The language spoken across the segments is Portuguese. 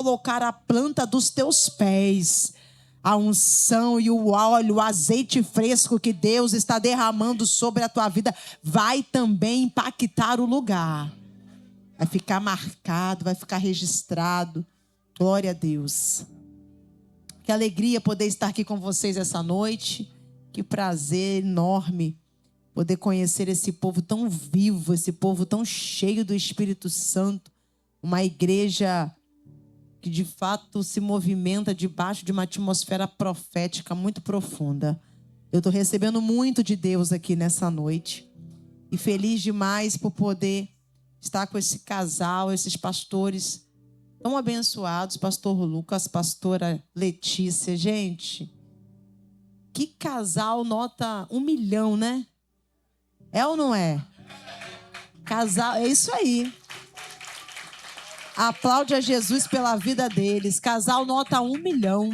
colocar a planta dos teus pés, a unção e o óleo, o azeite fresco que Deus está derramando sobre a tua vida vai também impactar o lugar. Vai ficar marcado, vai ficar registrado. Glória a Deus. Que alegria poder estar aqui com vocês essa noite. Que prazer enorme poder conhecer esse povo tão vivo, esse povo tão cheio do Espírito Santo. Uma igreja que de fato se movimenta debaixo de uma atmosfera profética muito profunda. Eu estou recebendo muito de Deus aqui nessa noite. E feliz demais por poder estar com esse casal, esses pastores tão abençoados, pastor Lucas, pastora Letícia. Gente, que casal nota 1 milhão, né? É ou não é? Casal, é isso aí. Aplaude a Jesus pela vida deles. Casal nota 1 milhão.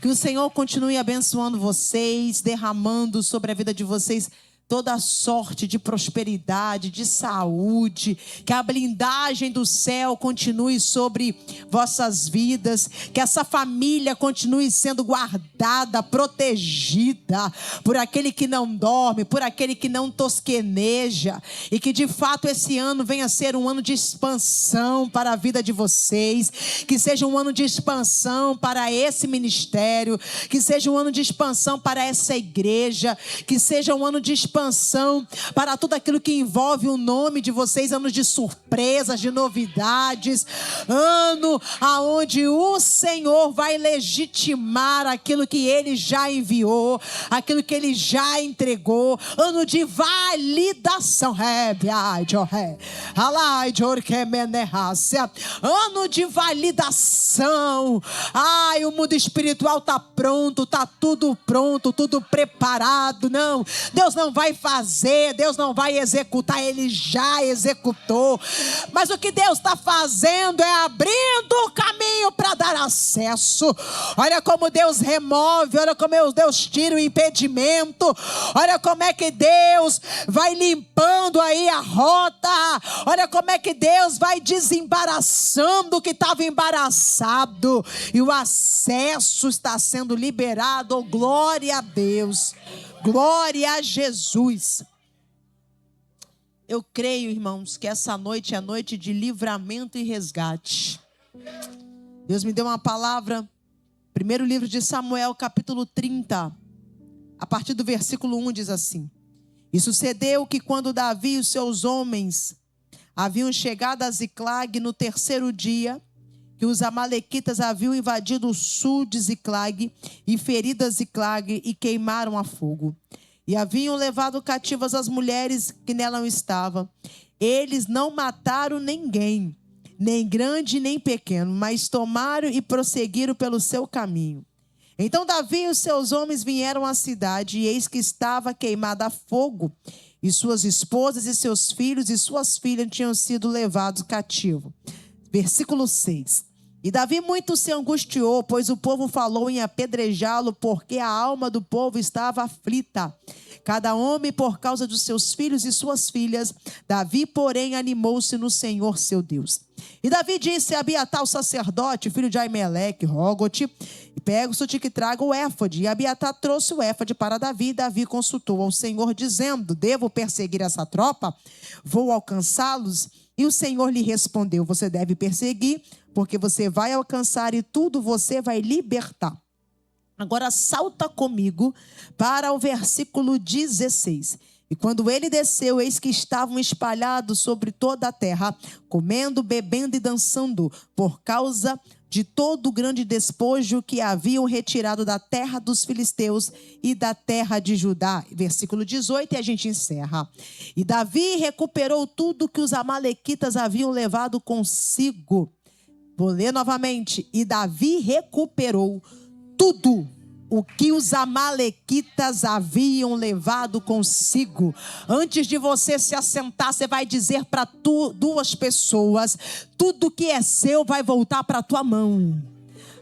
Que o Senhor continue abençoando vocês, derramando sobre a vida de vocês toda a sorte de prosperidade, de saúde, que a blindagem do céu continue sobre vossas vidas, que essa família continue sendo guardada, protegida por aquele que não dorme, por aquele que não tosqueneja, e que de fato esse ano venha ser um ano de expansão para a vida de vocês, que seja um ano de expansão para esse ministério, que seja um ano de expansão para essa igreja, que seja um ano de expansão para tudo aquilo que envolve o nome de vocês, anos de surpresas, de novidades, ano aonde o Senhor vai legitimar aquilo que Ele já enviou, aquilo que Ele já entregou, ano de validação, ano de validação. Ai, o mundo espiritual está pronto, está tudo pronto, tudo preparado. Não, Deus não vai fazer, Deus não vai executar, Ele já executou. Mas o que Deus está fazendo é abrindo o caminho para dar acesso. Olha como Deus remove, olha como Deus tira o impedimento, olha como é que Deus vai limpando aí a rota, olha como é que Deus vai desembaraçando o que estava embaraçado, e o acesso está sendo liberado. Oh, glória a Deus. Glória a Jesus. Eu creio, irmãos, que essa noite é a noite de livramento e resgate. Deus me deu uma palavra. Primeiro livro de Samuel, capítulo 30. A partir do versículo 1 diz assim: E sucedeu que quando Davi e os seus homens haviam chegado a Ziclag no terceiro dia, que os amalequitas haviam invadido o sul de Ziclag e ferido Ziclag e queimaram a fogo. E haviam levado cativas as mulheres que nela estavam. Eles não mataram ninguém, nem grande nem pequeno, mas tomaram e prosseguiram pelo seu caminho. Então Davi e os seus homens vieram à cidade, e eis que estava queimada a fogo, e suas esposas e seus filhos e suas filhas tinham sido levados cativos. Versículo 6. E Davi muito se angustiou, pois o povo falou em apedrejá-lo, porque a alma do povo estava aflita, cada homem por causa dos seus filhos e suas filhas. Davi, porém, animou-se no Senhor seu Deus. E Davi disse a Abiatar, o sacerdote, filho de Aimeleque: rogo-te, e pego-te que traga o éfode. E Abiatar trouxe o éfode para Davi, e Davi consultou ao Senhor, dizendo: devo perseguir essa tropa? Vou alcançá-los? E o Senhor lhe respondeu: você deve perseguir, porque você vai alcançar e tudo você vai libertar. Agora salta comigo para o versículo 16. E quando ele desceu, eis que estavam espalhados sobre toda a terra, comendo, bebendo e dançando, por causa de todo o grande despojo que haviam retirado da terra dos filisteus e da terra de Judá. Versículo 18, e a gente encerra. E Davi recuperou tudo que os amalequitas haviam levado consigo. Vou ler novamente. E Davi recuperou tudo o que os amalequitas haviam levado consigo. Antes de você se assentar, você vai dizer para duas pessoas: tudo que é seu vai voltar para a tua mão.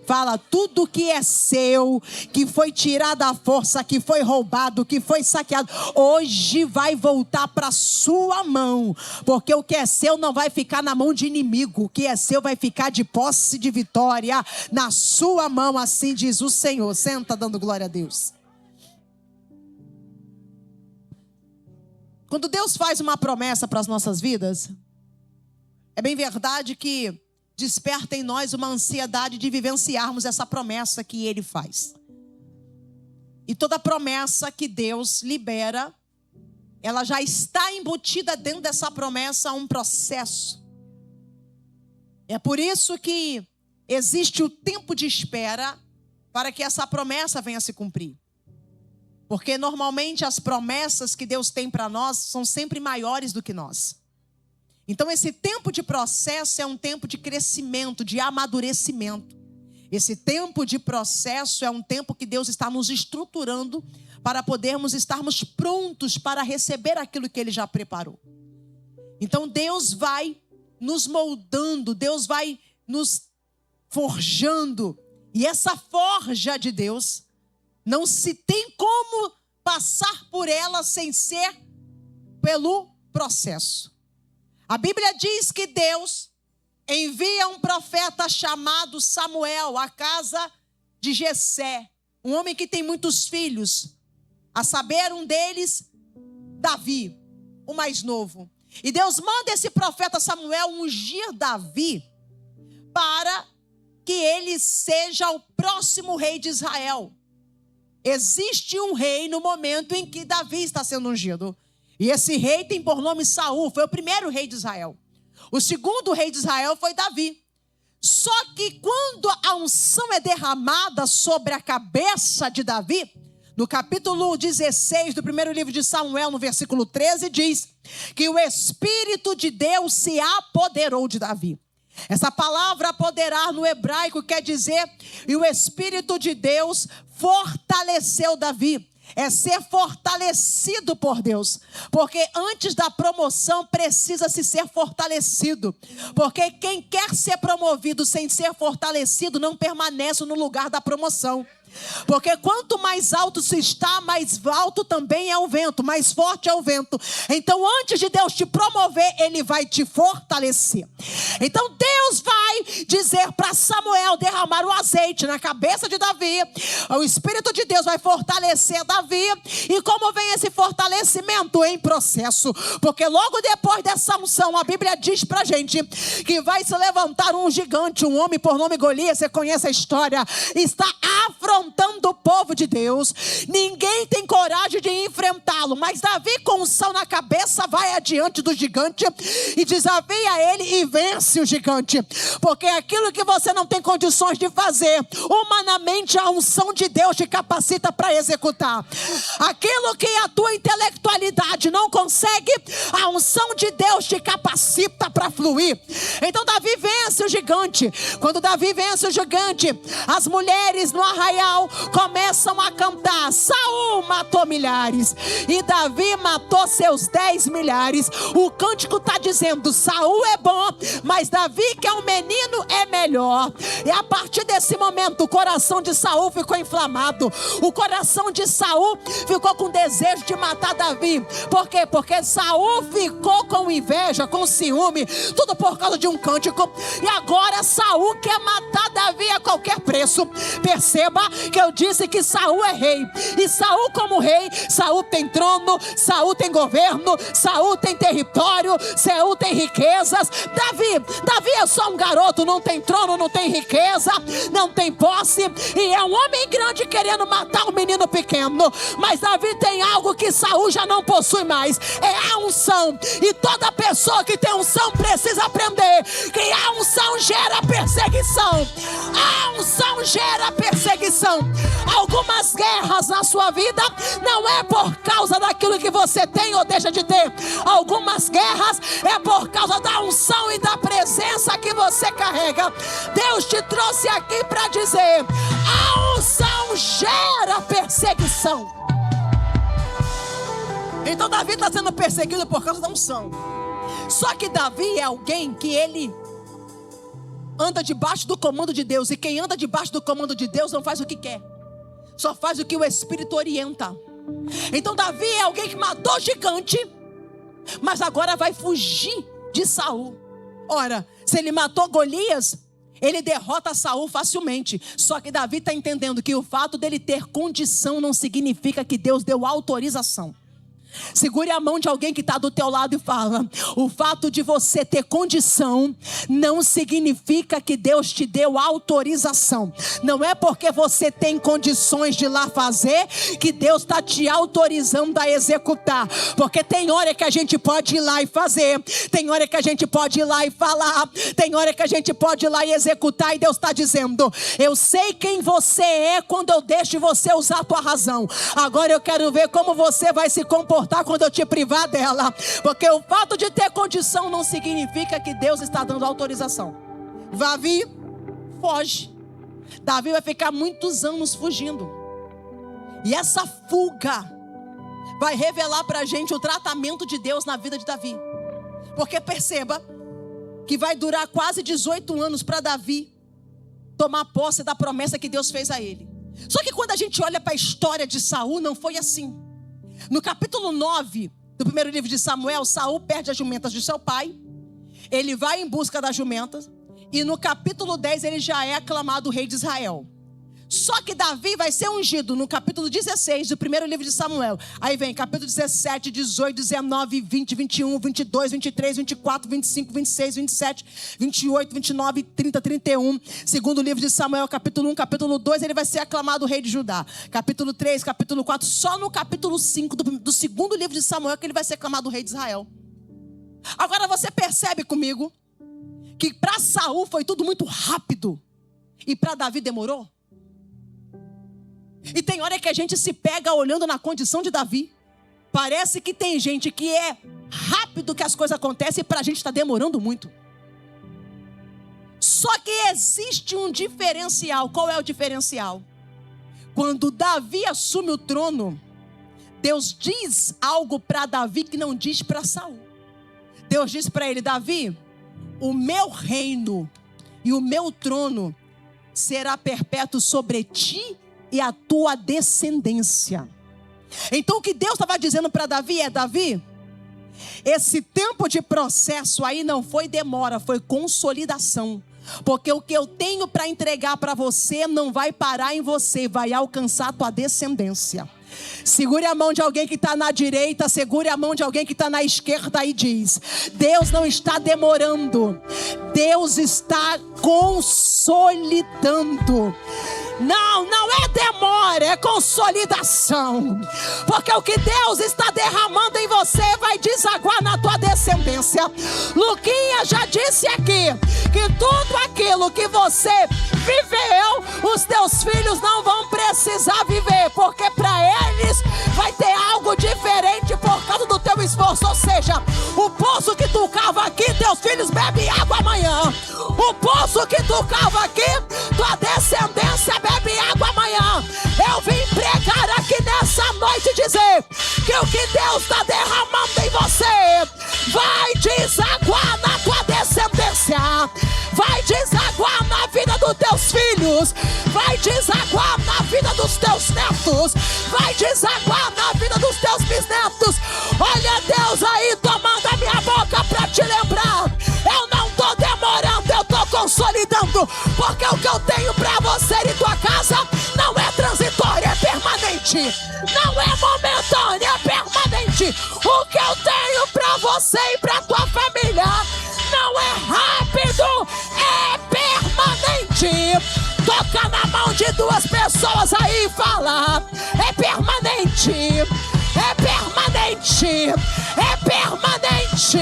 Fala, tudo que é seu, que foi tirado à força, que foi roubado, que foi saqueado, hoje vai voltar para sua mão. Porque o que é seu não vai ficar na mão de inimigo. O que é seu vai ficar de posse de vitória na sua mão, assim diz o Senhor. Senta dando glória a Deus. Quando Deus faz uma promessa para as nossas vidas, é bem verdade que desperta em nós uma ansiedade de vivenciarmos essa promessa que Ele faz. E toda promessa que Deus libera, ela já está embutida dentro dessa promessa um processo. É por isso que existe o tempo de espera para que essa promessa venha a se cumprir. Porque normalmente as promessas que Deus tem para nós são sempre maiores do que nós. Então esse tempo de processo é um tempo de crescimento, de amadurecimento. Esse tempo de processo é um tempo que Deus está nos estruturando para podermos estarmos prontos para receber aquilo que Ele já preparou. Então Deus vai nos moldando, Deus vai nos forjando. E essa forja de Deus, não se tem como passar por ela sem ser pelo processo. A Bíblia diz que Deus envia um profeta chamado Samuel à casa de Jessé, um homem que tem muitos filhos, a saber, um deles, Davi, o mais novo. E Deus manda esse profeta Samuel ungir Davi para que ele seja o próximo rei de Israel. Existe um rei no momento em que Davi está sendo ungido. E esse rei tem por nome Saul, foi o primeiro rei de Israel. O segundo rei de Israel foi Davi. Só que quando a unção é derramada sobre a cabeça de Davi, no capítulo 16 do primeiro livro de Samuel, no versículo 13, diz que o Espírito de Deus se apoderou de Davi. Essa palavra apoderar no hebraico quer dizer, e o Espírito de Deus fortaleceu Davi. É ser fortalecido por Deus. Porque antes da promoção precisa-se ser fortalecido. Porque quem quer ser promovido sem ser fortalecido não permanece no lugar da promoção. Porque quanto mais alto se está, mais alto também é o vento, mais forte é o vento. Então antes de Deus te promover, Ele vai te fortalecer. Então Deus vai dizer para Samuel derramar o azeite na cabeça de Davi. O Espírito de Deus vai fortalecer Davi. E como vem esse fortalecimento? Em processo. Porque logo depois dessa unção, a Bíblia diz pra gente que vai se levantar um gigante, um homem por nome Golias. Você conhece a história? Está afrontando o povo de Deus. Ninguém tem coragem de enfrentá-lo, mas Davi, com unção na cabeça, vai adiante do gigante e desafia ele e vence o gigante. Porque aquilo que você não tem condições de fazer, humanamente a unção de Deus te capacita para executar. Aquilo que a tua intelectualidade não consegue, a unção de Deus te capacita para fluir. Então Davi vence o gigante. Quando Davi vence o gigante, as mulheres no arraial começam a cantar: Saul matou milhares e Davi matou seus 10 milhares. O cântico está dizendo: Saul é bom, mas Davi, que é um menino, é melhor. E a partir desse momento o coração de Saul ficou inflamado. O coração de Saul ficou com desejo de matar Davi. Por quê? Porque Saul ficou com inveja, com ciúme, tudo por causa de um cântico. E agora Saul quer matar Davi a qualquer preço. Perceba que eu disse que Saul é rei. E Saul, como rei, Saul tem trono, Saul tem governo, Saul tem território, Saul tem riquezas. Davi é só um garoto, não tem trono, não tem riqueza, não tem posse, e é um homem grande querendo matar um menino pequeno. Mas Davi tem algo que Saul já não possui mais, é a unção. E toda pessoa que tem unção precisa aprender que a unção gera perseguição. A unção gera perseguição. Algumas guerras na sua vida não é por causa daquilo que você tem ou deixa de ter. Algumas guerras é por causa da unção e da presença que você carrega. Deus te trouxe aqui para dizer: a unção gera perseguição. Então Davi está sendo perseguido por causa da unção. Só que Davi é alguém que ele anda debaixo do comando de Deus. E quem anda debaixo do comando de Deus não faz o que quer, só faz o que o Espírito orienta. Então Davi é alguém que matou gigante, mas agora vai fugir de Saul. Ora, se ele matou Golias, ele derrota Saul facilmente. Só que Davi está entendendo que o fato dele ter condição não significa que Deus deu autorização. Segure a mão de alguém que está do teu lado e fala: o fato de você ter condição não significa que Deus te deu autorização. Não é porque você tem condições de ir lá fazer que Deus está te autorizando a executar. Porque tem hora que a gente pode ir lá e fazer, tem hora que a gente pode ir lá e falar, tem hora que a gente pode ir lá e executar, e Deus está dizendo: eu sei quem você é quando eu deixo você usar a tua razão. Agora eu quero ver como você vai se comportar quando eu te privar dela. Porque o fato de ter condição não significa que Deus está dando autorização. Davi foge. Davi vai ficar muitos anos fugindo. E essa fuga vai revelar pra gente o tratamento de Deus na vida de Davi. Porque perceba que vai durar quase 18 anos para Davi tomar posse da promessa que Deus fez a ele. Só que quando a gente olha para a história de Saul, não foi assim. No capítulo 9 do primeiro livro de Samuel, Saul perde as jumentas de seu pai. Ele vai em busca das jumentas. E no capítulo 10 ele já é aclamado rei de Israel. Só que Davi vai ser ungido no capítulo 16 do primeiro livro de Samuel. Aí vem capítulo 17, 18, 19, 20, 21, 22, 23, 24, 25, 26, 27, 28, 29, 30, 31. Segundo livro de Samuel, capítulo 1, capítulo 2, ele vai ser aclamado rei de Judá. Capítulo 3, capítulo 4, só no capítulo 5 do segundo livro de Samuel que ele vai ser aclamado rei de Israel. Agora você percebe comigo que para Saul foi tudo muito rápido e para Davi demorou? E tem hora que a gente se pega olhando na condição de Davi. Parece que tem gente que é rápido que as coisas acontecem e pra gente está demorando muito. Só que existe um diferencial. Qual é o diferencial? Quando Davi assume o trono, Deus diz algo para Davi que não diz para Saul. Deus diz para ele: Davi, o meu reino e o meu trono será perpétuo sobre ti e a tua descendência. Então o que Deus estava dizendo para Davi é: Davi, esse tempo de processo aí não foi demora, foi consolidação. Porque o que eu tenho para entregar para você não vai parar em você, vai alcançar a tua descendência. Segure a mão de alguém que está na direita, segure a mão de alguém que está na esquerda e diz: Deus não está demorando, Deus está consolidando. Não é demora, é consolidação. Porque o que Deus está derramando em você vai desaguar na tua descendência. Luquinha já disse aqui que tudo aquilo que você viveu, os teus filhos não vão precisar viver, porque para eles vai ter algo diferente por causa do teu esforço. Ou seja, o poço que tu cava aqui, teus filhos bebem água amanhã. O poço que tu cava aqui, tua descendência bebe água amanhã. Eu vim pregar aqui nessa noite dizer que o que Deus está derramando em você vai desaguar na tua descendência, vai desaguar na vida dos teus filhos, vai desaguar na vida dos teus netos, vai desaguar na vida dos teus bisnetos. Olha Deus aí tomando a minha boca para te lembrar: eu não estou demorando, eu estou consolidando. Porque o que eu tenho para você e tua casa não é transitório, é permanente. Não é momentâneo, é permanente. O que eu tenho para você e para tua família não é rápido, é permanente. Toca na mão de duas pessoas aí e fala: é permanente, é permanente, é permanente,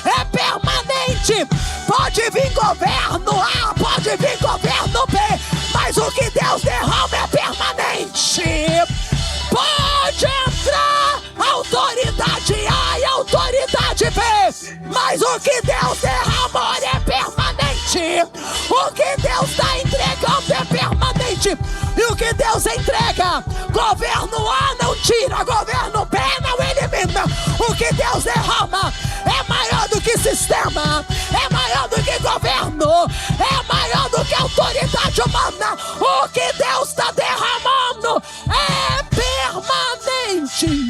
é permanente. Pode vir governo A, pode vir governo B, mas o que Deus derrama é permanente. Pode entrar autoridade A e autoridade B, mas o que Deus derramou é permanente. O que Deus está entregando é permanente. E o que Deus entrega, governo A não tira, governo B não elimina. O que Deus derrama é maior do que sistema, é maior do que de governo é maior do que a autoridade humana. O que Deus está derramando é permanente.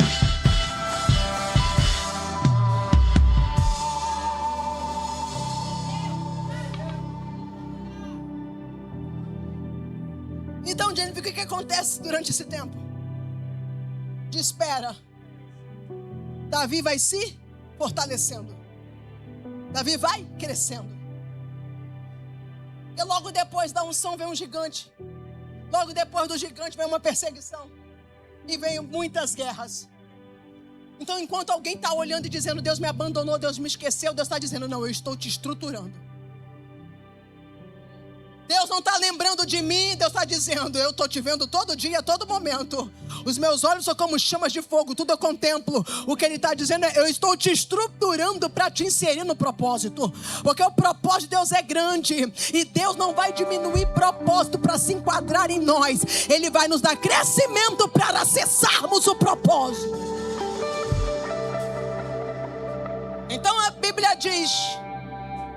Então, Jennifer, o que acontece durante esse tempo de espera? Davi vai se fortalecendo. Davi vai crescendo. E logo depois da unção vem um gigante. Logo depois do gigante vem uma perseguição. E vem muitas guerras. Então, enquanto alguém está olhando e dizendo: Deus me abandonou, Deus me esqueceu, Deus está dizendo: não, eu estou te estruturando. Deus não está lembrando de mim, Deus está dizendo: eu estou te vendo todo dia, a todo momento. Os meus olhos são como chamas de fogo, tudo eu contemplo. O que Ele está dizendo é: eu estou te estruturando para te inserir no propósito. Porque o propósito de Deus é grande. E Deus não vai diminuir propósito para se enquadrar em nós. Ele vai nos dar crescimento para acessarmos o propósito. Então a Bíblia diz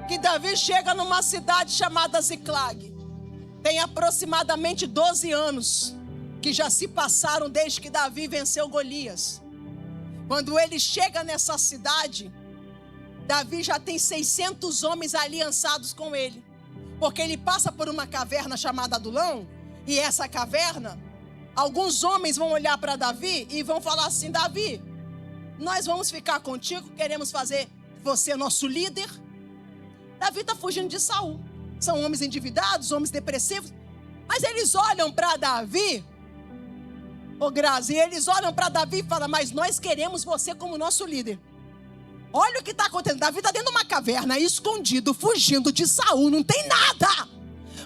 que Davi chega numa cidade chamada Ziclag. Tem aproximadamente 12 anos que já se passaram desde que Davi venceu Golias. Quando ele chega nessa cidade, Davi já tem 600 homens aliançados com ele. Porque ele passa por uma caverna chamada Adulão. E essa caverna, alguns homens vão olhar para Davi e vão falar assim: Davi, nós vamos ficar contigo, queremos fazer você nosso líder. Davi está fugindo de Saul. São homens endividados, homens depressivos. Mas eles olham para Davi, Grazi, eles olham para Davi e falam: mas nós queremos você como nosso líder. Olha o que está acontecendo. Davi está dentro de uma caverna, escondido, fugindo de Saul. Não tem nada.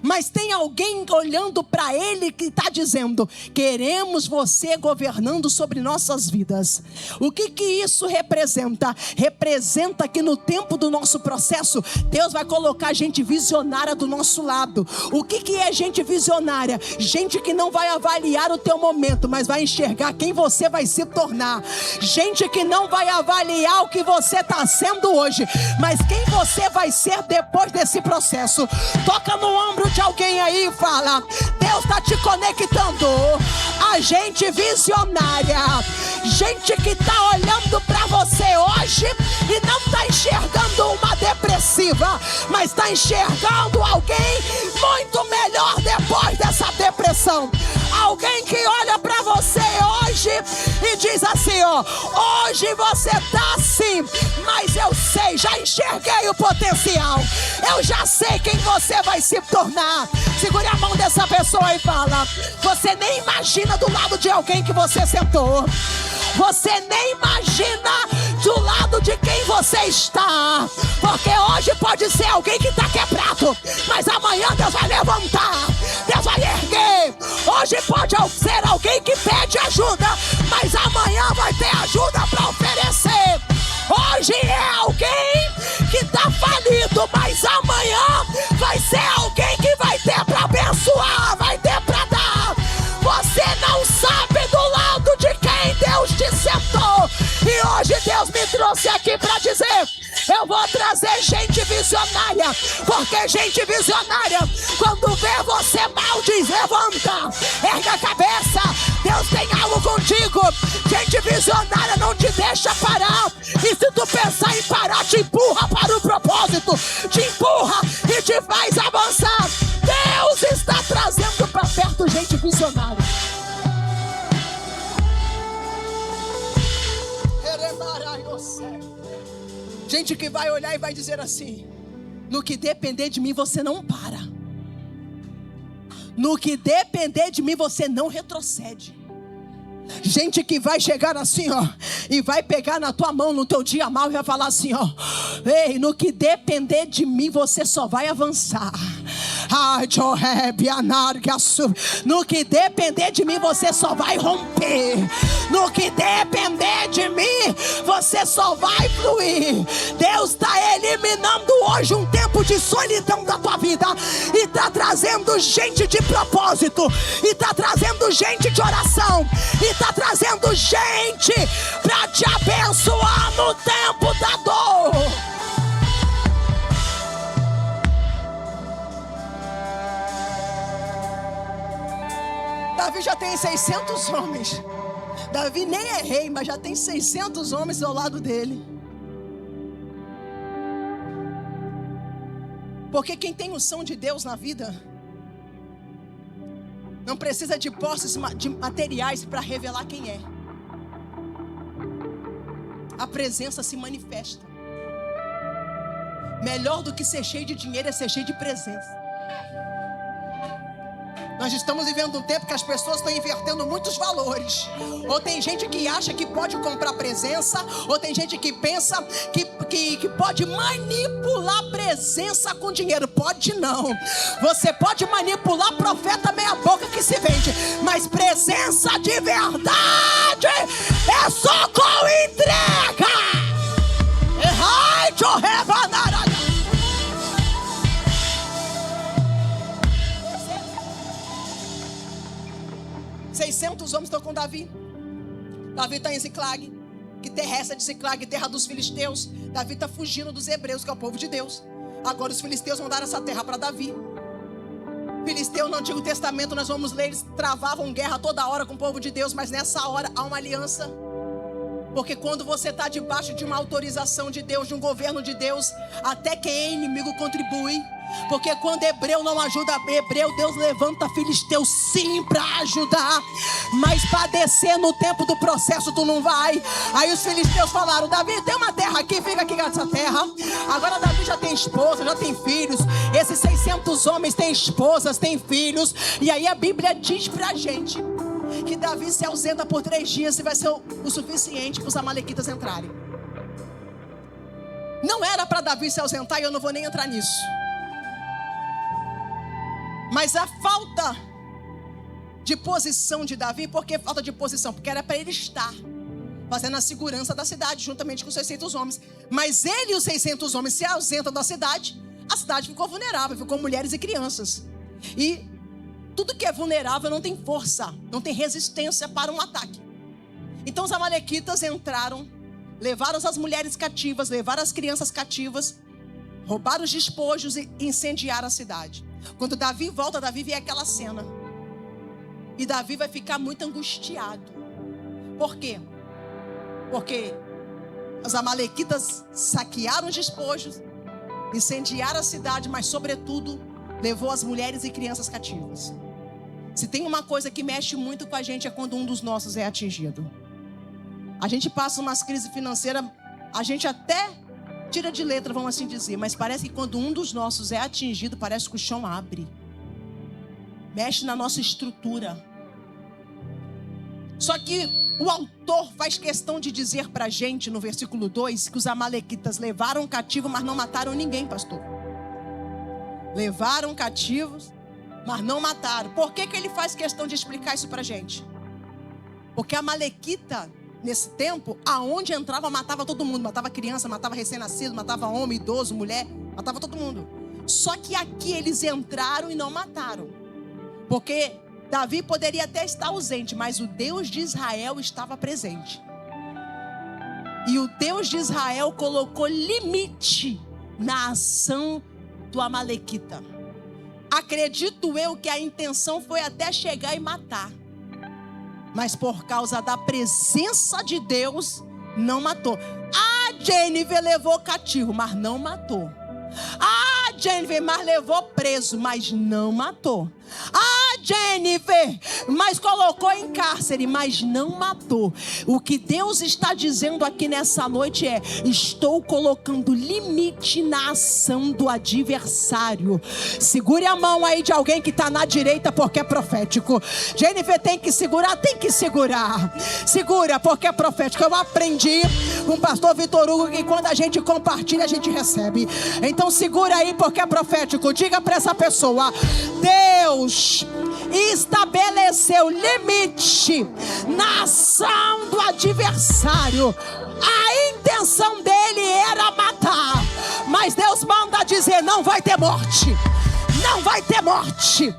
Mas tem alguém olhando para ele que está dizendo: queremos você governando sobre nossas vidas. O que isso representa? Representa que no tempo do nosso processo, Deus vai colocar gente visionária do nosso lado. O que é gente visionária? Gente que não vai avaliar o teu momento, mas vai enxergar quem você vai se tornar. Gente que não vai avaliar o que você está sendo hoje, mas quem você vai ser depois desse processo. Toca no ombro de alguém aí e fala: Deus está te conectando a gente visionária, gente que está olhando para você hoje e não está enxergando uma depressiva, mas está enxergando alguém muito melhor depois dessa depressão. Alguém que olha para você hoje e diz assim: hoje você está assim, mas eu sei, já enxerguei o potencial, eu já sei quem você vai se tornar. Segure a mão dessa pessoa e fala: você nem imagina do lado de alguém que você sentou. Você nem imagina do lado de quem você está. Porque hoje pode ser alguém que está quebrado, mas amanhã Deus vai levantar, Deus vai erguer. Hoje pode ser alguém que pede ajuda, mas amanhã vai ter ajuda para oferecer. Hoje é alguém que está falido, mas amanhã vai ser alguém que vai ter para abençoar, vai ter para dar. Você não sabe do lado de quem Deus te sentou. E hoje Deus me trouxe aqui para dizer: eu vou trazer gente visionária. Porque gente visionária, quando vê você mal, diz: levanta, erga a cabeça, Deus tem algo contigo. Gente visionária não te deixa parar. E se tu pensar em parar, te empurra para o propósito, te empurra e te faz avançar. Deus está trazendo para perto gente visionária. Gente que vai olhar e vai dizer assim: no que depender de mim você não para. No que depender de mim você não retrocede. Gente que vai chegar assim, e vai pegar na tua mão no teu dia mal e vai falar assim, ei, no que depender de mim você só vai avançar. No que depender de mim você só vai romper. No que depender de mim você só vai fluir. Deus está eliminando hoje um tempo de solidão da tua vida e está trazendo gente de propósito, e está trazendo gente de oração, e está trazendo gente para te abençoar no tempo da dor. Davi já tem 600 homens. Davi nem é rei, mas já tem 600 homens ao lado dele. Porque quem tem unção de Deus na vida não precisa de posses de materiais para revelar quem é. A presença se manifesta. Melhor do que ser cheio de dinheiro é ser cheio de presença. Nós estamos vivendo um tempo que as pessoas estão invertendo muitos valores. Ou tem gente que acha que pode comprar presença, ou tem gente que pensa que pode manipular presença com dinheiro. Pode não. Você pode manipular profeta meia boca que se vende, mas presença de verdade é só com entrega. Errai, o rebanará. 600 homens estão com Davi. Davi está em Ziclag, que terra é essa de Ziclag, terra dos filisteus. Davi está fugindo dos hebreus, que é o povo de Deus. Agora os filisteus vão dar essa terra para Davi. Filisteus no Antigo Testamento, nós vamos ler, eles travavam guerra toda hora com o povo de Deus, mas nessa hora há uma aliança. Porque quando você está debaixo de uma autorização de Deus, de um governo de Deus, até quem é inimigo contribui. Porque quando hebreu não ajuda hebreu, Deus levanta filisteu sim para ajudar. Mas padecer no tempo do processo tu não vai. Aí os filisteus falaram: Davi, tem uma terra aqui, fica aqui nessa terra. Agora Davi já tem esposa, já tem filhos. Esses 600 homens têm esposas, têm filhos. E aí a Bíblia diz pra gente que Davi se ausenta por 3 dias e vai ser o suficiente para os amalequitas entrarem. Não era para Davi se ausentar, e eu não vou nem entrar nisso. Mas a falta de posição de Davi, por que falta de posição? Porque era para ele estar fazendo a segurança da cidade, juntamente com os 600 homens. Mas ele e os 600 homens se ausentam da cidade, a cidade ficou vulnerável, ficou mulheres e crianças. E tudo que é vulnerável não tem força, não tem resistência para um ataque. Então os amalequitas entraram, levaram as mulheres cativas, levaram as crianças cativas, roubaram os despojos e incendiaram a cidade. Quando Davi volta, Davi vê aquela cena. E Davi vai ficar muito angustiado. Por quê? Porque os amalequitas saquearam os despojos, incendiaram a cidade, mas sobretudo levou as mulheres e crianças cativas. Se tem uma coisa que mexe muito com a gente é quando um dos nossos é atingido. A gente passa umas crises financeiras, a gente até tira de letra, vamos assim dizer, mas parece que quando um dos nossos é atingido, parece que o chão abre. Mexe na nossa estrutura. Só que o autor faz questão de dizer pra gente, no versículo 2, que os amalequitas levaram cativo, mas não mataram ninguém, pastor. Levaram cativos, mas não mataram. Por que ele faz questão de explicar isso pra gente? Porque a amalequita, nesse tempo, aonde entrava, matava todo mundo. Matava criança, matava recém-nascido, matava homem, idoso, mulher. Matava todo mundo. Só que aqui eles entraram e não mataram. Porque Davi poderia até estar ausente, mas o Deus de Israel estava presente. E o Deus de Israel colocou limite na ação do amalequita. Acredito eu que a intenção foi até chegar e matar. Mas por causa da presença de Deus, não matou. A Jennifer levou cativo, mas não matou. A Jennifer, mas levou preso, mas não matou. A Jennifer, mas colocou em cárcere, mas não matou. O que Deus está dizendo aqui nessa noite é: estou colocando limite na ação do adversário. Segure a mão aí de alguém que está na direita, porque é profético. Jennifer, tem que segurar, tem que segurar. Segura, porque é profético. Eu aprendi com o pastor Vitor Hugo que quando a gente compartilha, a gente recebe. Então segura aí, porque é profético. Diga para essa pessoa: Deus estabeleceu limite na ação do adversário. A intenção dele era matar, mas Deus manda dizer: não vai ter morte. Não vai ter morte.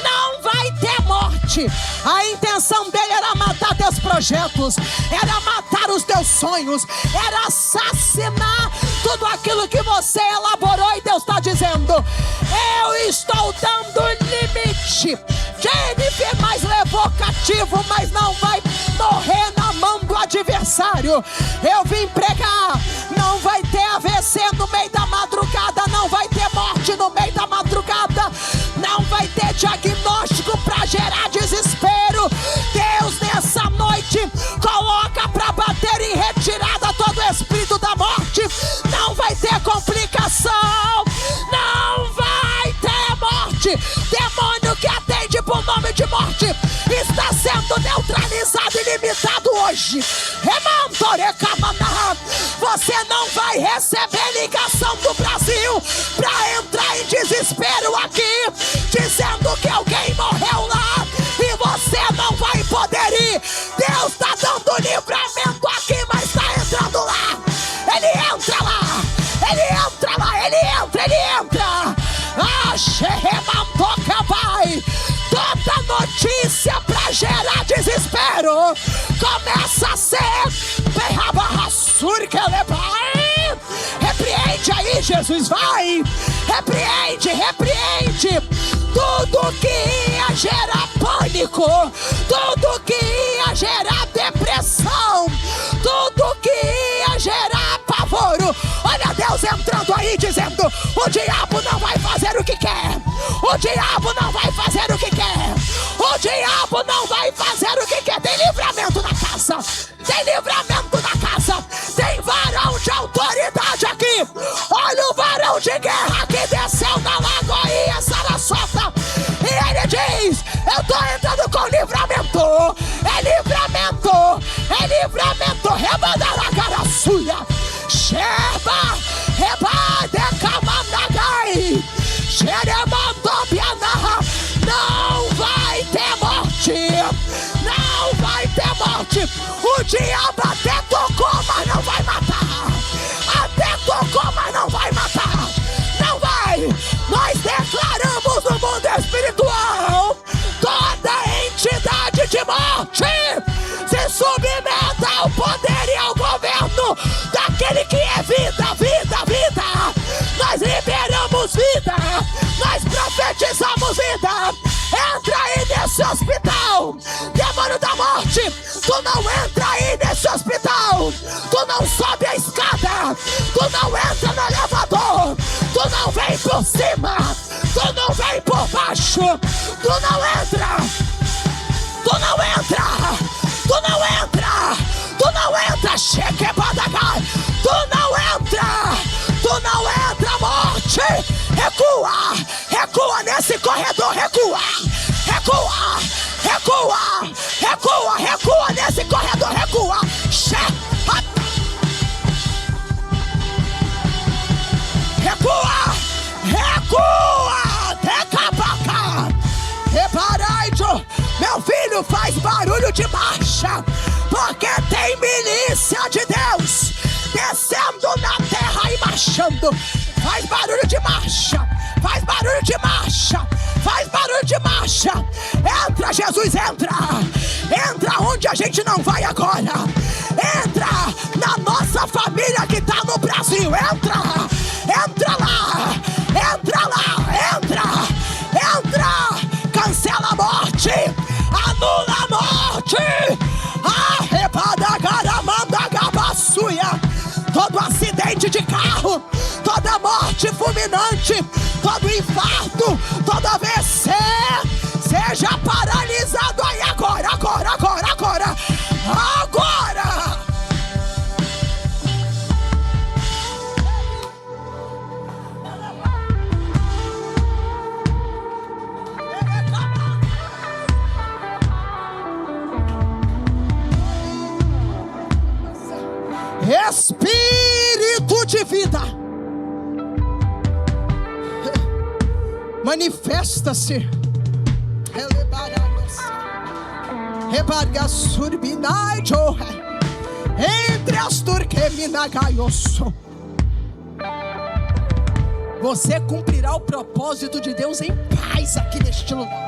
Não vai ter morte. A intenção dele era matar teus projetos, era matar os teus sonhos, era assassinar tudo aquilo que você elaborou. E Deus está dizendo: eu estou dando limite. Jennifer, mas levou cativo, mas não vai morrer na mão do adversário. Eu vim pregar, não vai ter AVC no meio da madrugada, não vai ter morte no meio da madrugada, não vai ter diagnóstico para gerar desespero. Deus nessa noite coloca para bater em retirada todo espírito da morte. Não vai ter complicação, não vai ter morte. Demônio que atende por nome de morte está sendo neutralizado e limitado hoje. Você não vai receber ligação do Brasil para entrar em desespero aqui, dizendo que alguém morreu lá e você não vai poder ir. Deus está dando livramento aqui, mas está entrando lá. Ele entra lá, ele entra lá, ele entra, ele entra. Vai. Toda notícia para gerar desespero começa a ser repreende aí, Jesus, vai. Repreende tudo que ia gerar pânico, tudo que ia gerar depressão, tudo que ia gerar apavoro. Olha Deus entrando aí dizendo: o diabo não vai fazer o que quer, o diabo não vai fazer o que quer, o diabo não vai fazer o que quer. Tem livramento na casa, tem livramento na casa, tem varão de autoridade aqui. Olha o varão de guerra que desceu da Lagoinha Sarasota e ele diz: eu tô entrando com livramento. É livramento, é livramento. Rebandará cara suja, Sheba, Reba, Decamandagai, Xeremandobiana. Não vai ter morte, não vai ter morte. O diabo até tocou, mas não vai matar. Até tocou, mas não vai matar. Não vai. Nós declaramos no mundo espiritual: toda entidade de morte se submeta ao poder e ao governo daquele que é vida, vida, vida. Nós liberamos vida, nós profetizamos vida. Entra aí nesse hospital, demônio da morte. Tu não entra aí nesse hospital, tu não sobe a escada, tu não entra no elevador, tu não vem por cima, tu não vem por baixo, tu não entra, tu não entra, tu não entra, tu não entra, Chequebadagai, tu não entra, tu não entra, morte. Recua, recua nesse corredor, recua, recua, recua, recua, recua nesse corredor, recua. Recua, recua, decapaca, reparai-te. Meu filho, faz barulho de marcha, porque tem milícia de Deus descendo na terra e marchando. Faz barulho de marcha, faz barulho de marcha, faz barulho de marcha. Entra, Jesus, entra. Entra onde a gente não vai agora. Entra na nossa família que tá no Brasil. Entra, entra lá, entra lá, entra, entra. Cancela a morte, anula a morte. Arrepada garamanda gabassuia. Todo acidente de carro, toda morte fulminante, todo infarto, todo AVC, seja paralisado aí agora, agora, agora, agora, agora. Espírito de vida, manifesta-se. Entre as turqueminagaios. Você cumprirá o propósito de Deus em paz aqui neste lugar.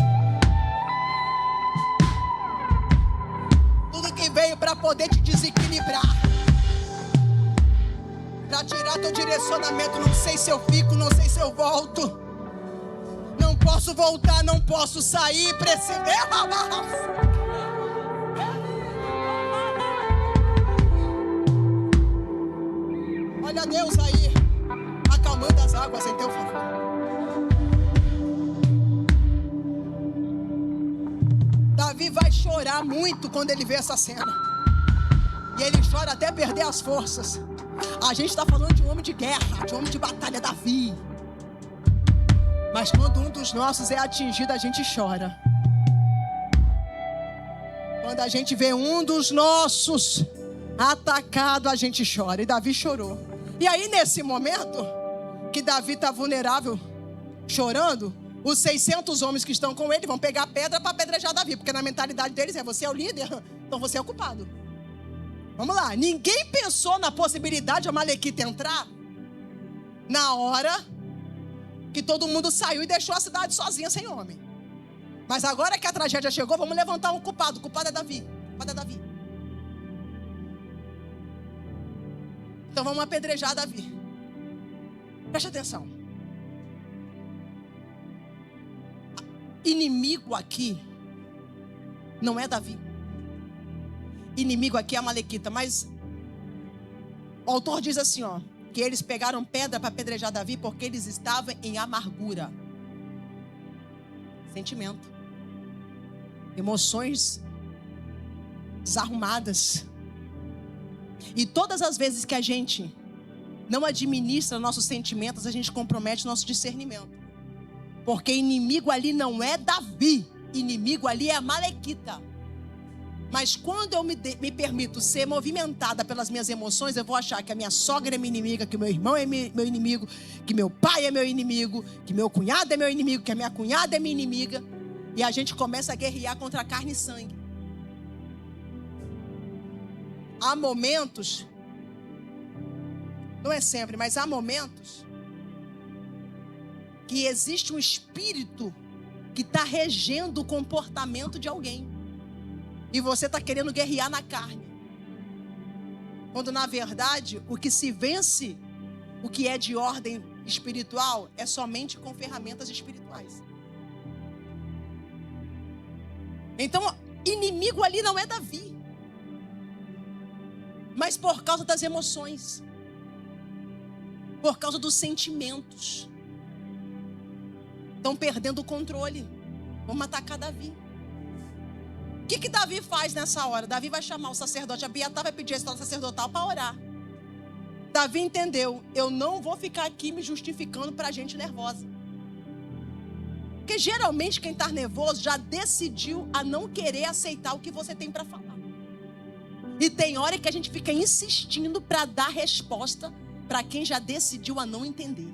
Tudo que veio para poder te desequilibrar, para tirar teu direcionamento, não sei se eu fico, não sei se eu volto, não posso voltar, não posso sair, preciso. Glória a Deus aí, acalmando as águas em teu favor. Davi vai chorar muito quando ele vê essa cena. E ele chora até perder as forças. A gente está falando de um homem de guerra, de um homem de batalha, Davi. Mas quando um dos nossos é atingido, a gente chora. Quando a gente vê um dos nossos atacado, a gente chora. E Davi chorou. E aí, nesse momento que Davi está vulnerável, chorando, os 600 homens que estão com ele vão pegar pedra para apedrejar Davi. Porque na mentalidade deles é: você é o líder, então você é o culpado. Vamos lá. Ninguém pensou na possibilidade de Amalequita entrar na hora que todo mundo saiu e deixou a cidade sozinha, sem homem. Mas agora que a tragédia chegou, vamos levantar um culpado. O culpado é Davi. O culpado é Davi. Então vamos apedrejar Davi. Preste atenção. Inimigo aqui não é Davi. Inimigo aqui é Amalequita. Mas o autor diz assim, ó, que eles pegaram pedra para apedrejar Davi porque eles estavam em amargura. Sentimento. Emoções desarrumadas. E todas as vezes que a gente não administra nossos sentimentos, a gente compromete nosso discernimento. Porque inimigo ali não é Davi. Inimigo ali é Amalequita. Mas quando eu me permito ser movimentada pelas minhas emoções, eu vou achar que a minha sogra é minha inimiga, que o meu irmão é meu inimigo, que meu pai é meu inimigo, que meu cunhado é meu inimigo, que a minha cunhada é minha inimiga. E a gente começa a guerrear contra carne e sangue. Há momentos, não é sempre, mas há momentos que existe um espírito que está regendo o comportamento de alguém. E você está querendo guerrear na carne. Quando na verdade o que se vence, o que é de ordem espiritual, é somente com ferramentas espirituais. Então, inimigo ali não é Davi. Mas por causa das emoções. Por causa dos sentimentos. Estão perdendo o controle. Vamos atacar Davi. O que Davi faz nessa hora? Davi vai chamar o sacerdote Abiatar, vai pedir a escola sacerdotal para orar. Davi entendeu: eu não vou ficar aqui me justificando para gente nervosa. Porque geralmente quem está nervoso já decidiu a não querer aceitar o que você tem para falar. E tem hora que a gente fica insistindo para dar resposta para quem já decidiu a não entender.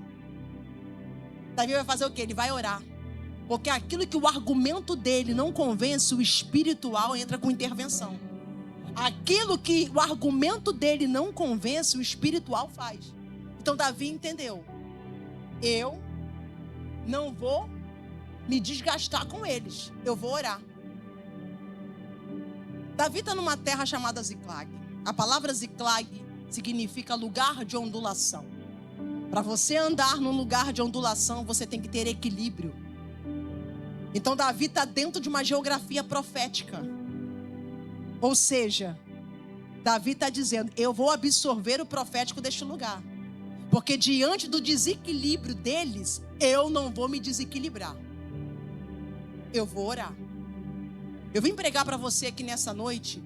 Davi vai fazer o quê? Ele vai orar. Porque aquilo que o argumento dele não convence, o espiritual entra com intervenção. Aquilo que o argumento dele não convence, o espiritual faz. Então Davi entendeu: eu não vou me desgastar com eles, eu vou orar. Davi está numa terra chamada Ziclag. A palavra Ziclag significa lugar de ondulação. Para você andar num lugar de ondulação, você tem que ter equilíbrio. Então Davi está dentro de uma geografia profética. Ou seja, Davi está dizendo: eu vou absorver o profético deste lugar. Porque diante do desequilíbrio deles, eu não vou me desequilibrar. Eu vou orar. Eu vim pregar para você aqui nessa noite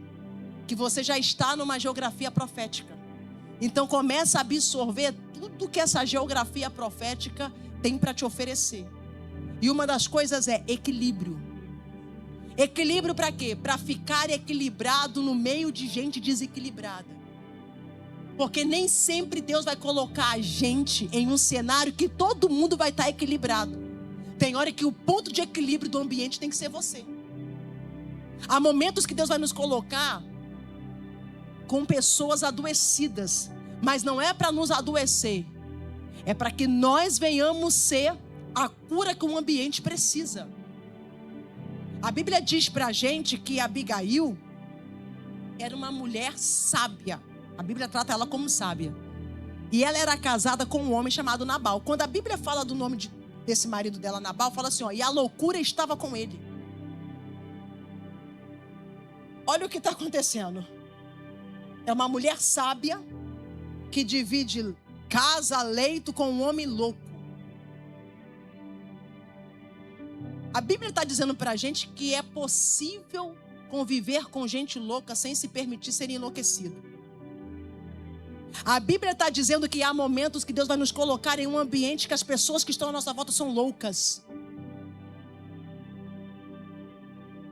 que você já está numa geografia profética. Então começa a absorver tudo que essa geografia profética tem para te oferecer. E uma das coisas é equilíbrio. Equilíbrio para quê? Para ficar equilibrado no meio de gente desequilibrada. Porque nem sempre Deus vai colocar a gente em um cenário que todo mundo vai estar equilibrado. Tem hora que o ponto de equilíbrio do ambiente tem que ser você. Há momentos que Deus vai nos colocar com pessoas adoecidas. Mas não é para nos adoecer. É para que nós venhamos ser a cura que o ambiente precisa. A Bíblia diz pra gente que Abigail era uma mulher sábia. A Bíblia trata ela como sábia. E ela era casada com um homem chamado Nabal. Quando a Bíblia fala do nome desse marido dela, Nabal, fala assim, ó, e a loucura estava com ele. Olha o que está acontecendo. É uma mulher sábia que divide casa, leito com um homem louco. A Bíblia está dizendo para a gente que é possível conviver com gente louca sem se permitir ser enlouquecido. A Bíblia está dizendo que há momentos que Deus vai nos colocar em um ambiente que as pessoas que estão à nossa volta são loucas.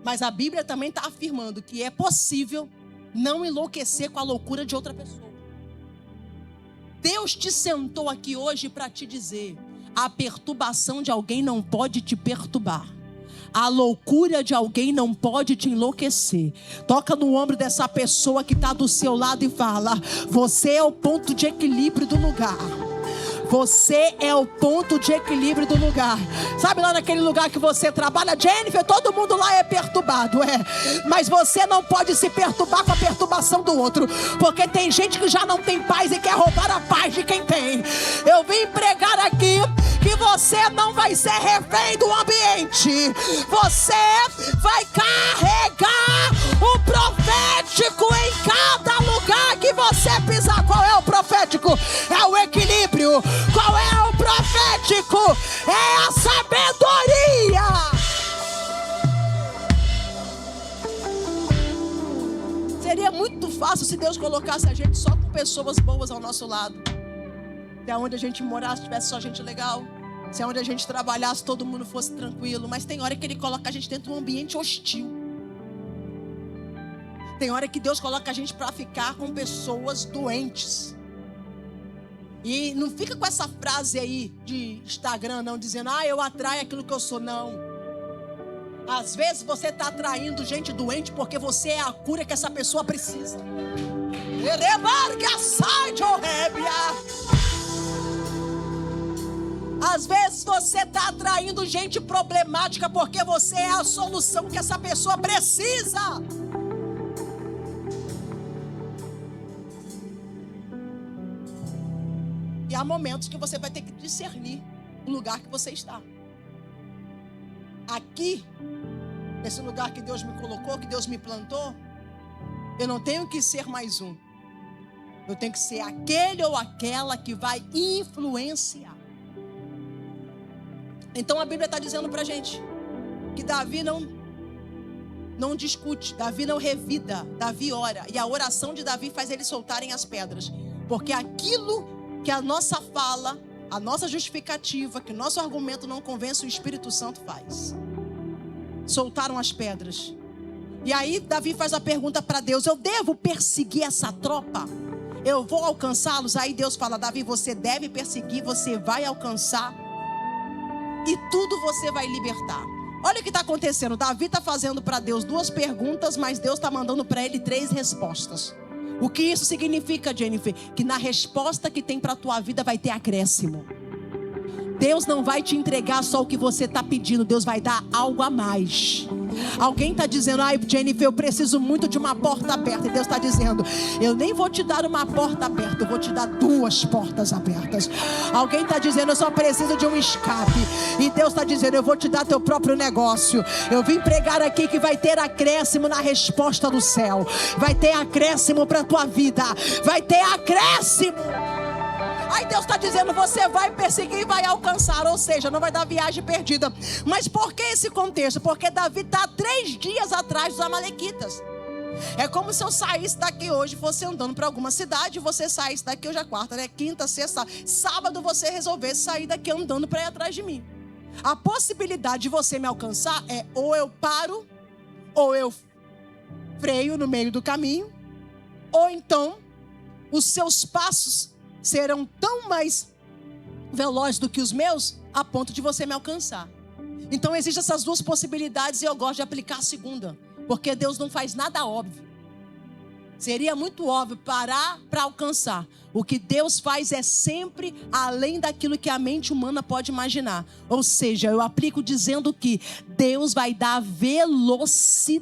Mas a Bíblia também está afirmando que é possível não enlouquecer com a loucura de outra pessoa. Deus te sentou aqui hoje para te dizer: a perturbação de alguém não pode te perturbar. A loucura de alguém não pode te enlouquecer. Toca no ombro dessa pessoa que está do seu lado e fala: você é o ponto de equilíbrio do lugar. Você é o ponto de equilíbrio do lugar. Sabe lá naquele lugar que você trabalha, Jennifer, todo mundo lá é perturbado, mas você não pode se perturbar com a perturbação do outro, porque tem gente que já não tem paz e quer roubar a paz de quem tem. Eu vim pregar aqui que você não vai ser refém do ambiente. Você vai carregar o profético em cada lugar que você pisar. Qual é o profético? É o equilíbrio. Qual é o profético? É a sabedoria. Seria muito fácil se Deus colocasse a gente só com pessoas boas ao nosso lado. Se aonde a gente morasse tivesse só gente legal. Se aonde a gente trabalhasse todo mundo fosse tranquilo. Mas tem hora que Ele coloca a gente dentro de um ambiente hostil. Tem hora que Deus coloca a gente para ficar com pessoas doentes. E não fica com essa frase aí de Instagram não, dizendo: eu atraio aquilo que eu sou. Não. Às vezes você está atraindo gente doente porque você é a cura que essa pessoa precisa. Às vezes você está atraindo gente problemática porque você é a solução que essa pessoa precisa. E há momentos que você vai ter que discernir o lugar que você está. Aqui, nesse lugar que Deus me colocou, que Deus me plantou, eu não tenho que ser mais um. Eu tenho que ser aquele ou aquela que vai influenciar. Então a Bíblia está dizendo para a gente que Davi não discute, Davi não revida, Davi ora. E a oração de Davi faz eles soltarem as pedras. Porque aquilo que a nossa fala, a nossa justificativa, que o nosso argumento não convence, o Espírito Santo faz. Soltaram as pedras. E aí Davi faz a pergunta para Deus: eu devo perseguir essa tropa? Eu vou alcançá-los? Aí Deus fala: Davi, você deve perseguir, você vai alcançar. E tudo você vai libertar. Olha o que está acontecendo. Davi está fazendo para Deus 2 perguntas, mas Deus está mandando para ele 3 respostas. O que isso significa, Jennifer? Que na resposta que tem para a tua vida vai ter acréscimo. Deus não vai te entregar só o que você está pedindo. Deus vai dar algo a mais. Alguém está dizendo: Jennifer, eu preciso muito de uma porta aberta. E Deus está dizendo: eu nem vou te dar uma porta aberta, eu vou te dar 2 portas abertas. Alguém está dizendo: eu só preciso de um escape. E Deus está dizendo: eu vou te dar teu próprio negócio. Eu vim pregar aqui que vai ter acréscimo na resposta do céu. Vai ter acréscimo para a tua vida. Vai ter acréscimo. Aí Deus está dizendo: você vai perseguir e vai alcançar. Ou seja, não vai dar viagem perdida. Mas por que esse contexto? Porque Davi está 3 dias atrás dos amalequitas. É como se eu saísse daqui hoje, fosse andando para alguma cidade, você saísse daqui hoje é quarta, né? Quinta, sexta, sábado você resolvesse sair daqui andando para ir atrás de mim. A possibilidade de você me alcançar é: ou eu paro, ou eu freio no meio do caminho, ou então os seus passos serão tão mais velozes do que os meus, a ponto de você me alcançar. Então existem essas 2 possibilidades, e eu gosto de aplicar a segunda, porque Deus não faz nada óbvio. Seria muito óbvio parar para alcançar. O que Deus faz é sempre além daquilo que a mente humana pode imaginar. Ou seja, eu aplico dizendo que Deus vai dar velocidade.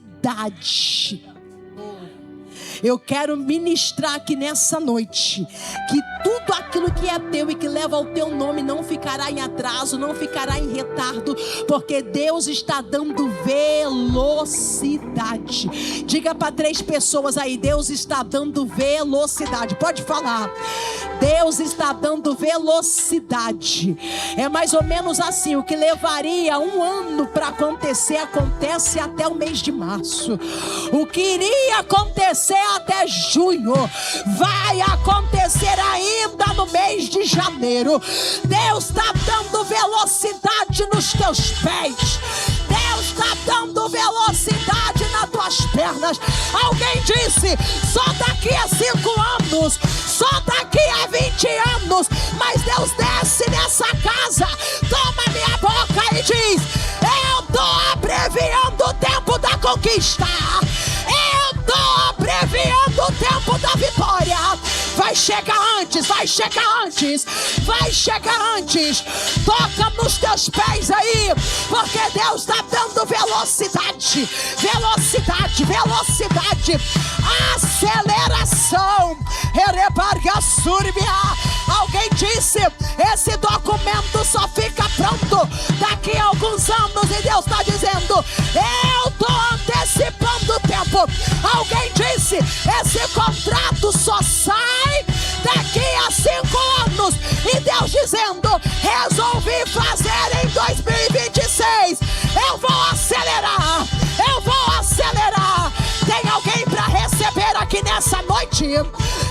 Eu quero ministrar aqui nessa noite que tudo aquilo que é teu e que leva ao teu nome não ficará em atraso, não ficará em retardo, porque Deus está dando velocidade. velocidade. Diga para 3 pessoas aí: Deus está dando velocidade. Pode falar. Deus está dando velocidade. É mais ou menos assim: o que levaria 1 ano para acontecer, acontece até o mês de março. O que iria acontecer até junho, vai acontecer ainda no mês de janeiro. Deus está dando velocidade nos teus pés. Deus está dando velocidade nas tuas pernas. Alguém disse: só daqui a 5 anos, só daqui a 20 anos. Mas Deus desce nessa casa, toma minha boca e diz: eu estou abreviando o tempo da conquista. Eu estou abreviando o tempo da vitória. Vai chegar antes, vai chegar antes, vai chegar antes. Toca nos teus pés aí, porque Deus está dando velocidade, velocidade, velocidade, aceleração. Alguém disse: esse documento só fica pronto daqui a alguns anos. E Deus está dizendo: eu estou antecipando o tempo. Alguém disse: esse contrato só sai daqui a 5 anos. E Deus dizendo: resolvi fazer em 2026. Eu vou acelerar, eu vou acelerar. Tem alguém para receber aqui nessa noite?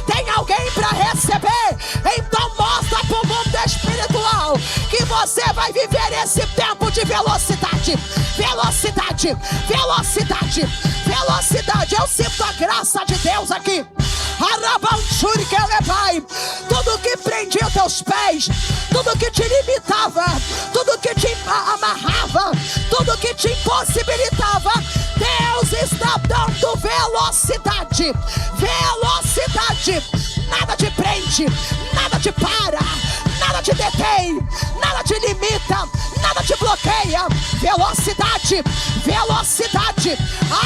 Tem alguém para receber? Então mostra para o mundo espiritual que você vai viver esse tempo de velocidade. Velocidade, velocidade, velocidade. Eu sinto a graça de Deus aqui. Tudo que prendia os teus pés, tudo que te limitava, tudo que te amarrava, tudo que te impossibilitava, Deus está dando velocidade. Velocidade. Nada te prende, nada te para, nada te detém, nada te limita, nada te bloqueia. Velocidade, velocidade,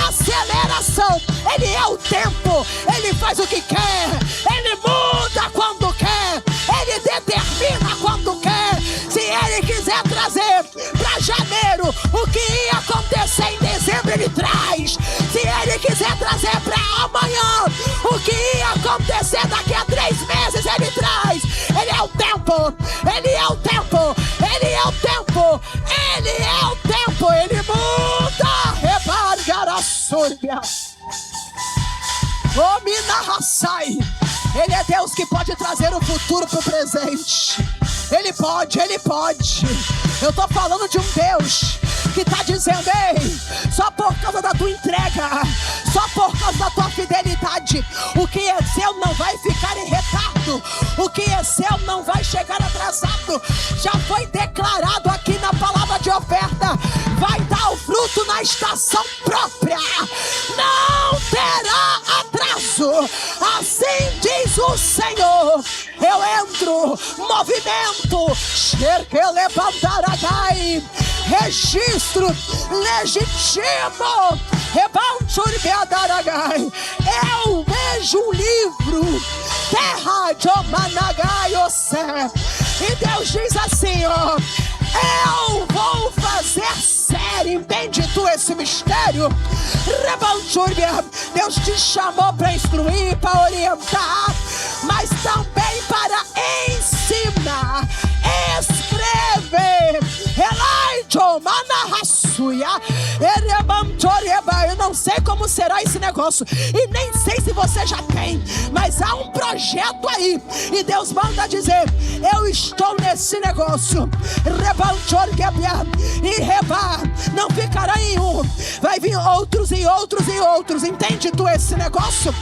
aceleração. Ele é o tempo, ele faz o que quer, ele muda quando quer, ele determina quando quer. Se ele quiser trazer para janeiro o que ia acontecer em dezembro, ele traz. Se ele quiser trazer para amanhã o que ia acontecer daqui a 3 meses, ele traz. Ele é o tempo, ele é o tempo, ele é o tempo, ele é o tempo, ele muda. Rebargará súrbia. Ominarraçai. Ele é Deus que pode trazer o futuro para o presente. Ele pode, ele pode. Eu estou falando de um Deus que está dizendo: ei, só por causa da tua entrega, só por causa da tua fidelidade, o que é seu não vai ficar em retardo, o que é seu não vai chegar atrasado. Já foi declarado aqui na palavra de oferta: vai dar o fruto na estação própria, não terá atraso. Assim diz o Senhor. Eu entro, movimento, registro legítimo. Eu vejo um livro, terra de Omanagai, e Deus diz assim: ó, eu vou fazer sério. Entende tu esse mistério? Deus te chamou para instruir, para orientar, mas também para ensinar. Escreve. Eu não sei como será esse negócio, e nem sei se você já tem, mas há um projeto aí, e Deus manda dizer: eu estou nesse negócio. E não ficará em um, vai vir outros e outros e outros. Entende tu esse negócio?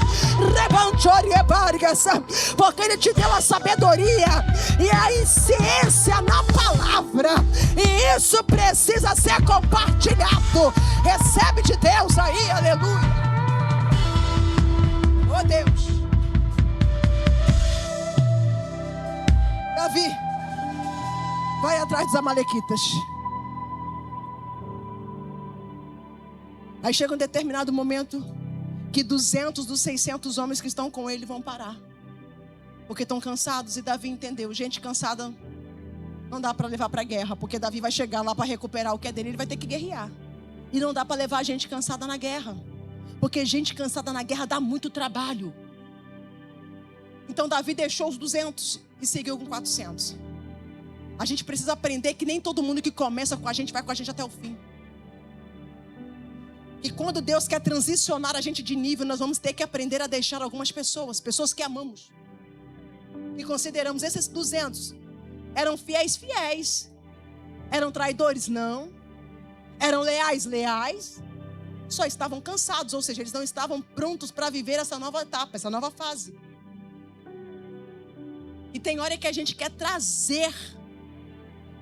Porque ele te deu a sabedoria e a ciência na palavra, e isso precisa ser compartilhado. Recebe de Deus aí, aleluia. Oh Deus. Davi vai atrás dos amalequitas. Aí chega um determinado momento que 200 dos 600 homens que estão com ele vão parar, porque estão cansados. E Davi entendeu: gente cansada não dá para levar para a guerra, porque Davi vai chegar lá para recuperar o que é dele, ele vai ter que guerrear. E não dá para levar gente cansada na guerra. Porque gente cansada na guerra dá muito trabalho. Então Davi deixou os 200 e seguiu com 400. A gente precisa aprender que nem todo mundo que começa com a gente vai com a gente até o fim. E quando Deus quer transicionar a gente de nível, nós vamos ter que aprender a deixar algumas pessoas que amamos. E consideramos esses 200. Eram fiéis. Eram traidores? Não. Eram leais? Só estavam cansados, ou seja, eles não estavam prontos para viver essa nova etapa, essa nova fase. E tem hora que a gente quer trazer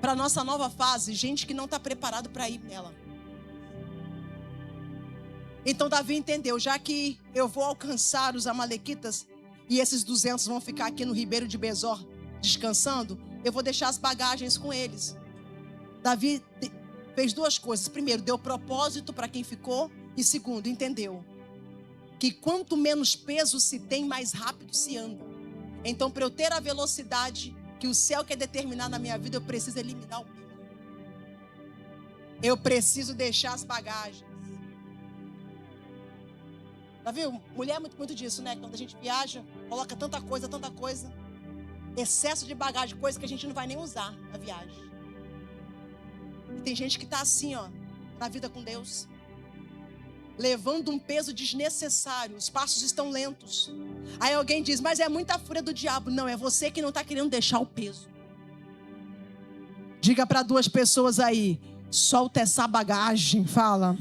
para a nossa nova fase gente que não está preparado para ir nela. Então Davi entendeu, já que eu vou alcançar os amalequitas e esses 200 vão ficar aqui no ribeiro de Besor descansando, eu vou deixar as bagagens com eles. Davi fez duas coisas. Primeiro, deu propósito para quem ficou. E segundo, entendeu que quanto menos peso se tem, mais rápido se anda. Então, para eu ter a velocidade que o céu quer determinar na minha vida, eu preciso eliminar o peso. Eu preciso deixar as bagagens. Já viu? Mulher é muito disso, né? Quando a gente viaja, coloca tanta coisa. Excesso de bagagem, coisa que a gente não vai nem usar na viagem. E tem gente que está assim, ó, na vida com Deus, levando um peso desnecessário. Os passos estão lentos. Aí alguém diz, mas é muita fúria do diabo. Não, é você que não está querendo deixar o peso. Diga para duas pessoas aí, solta essa bagagem, fala.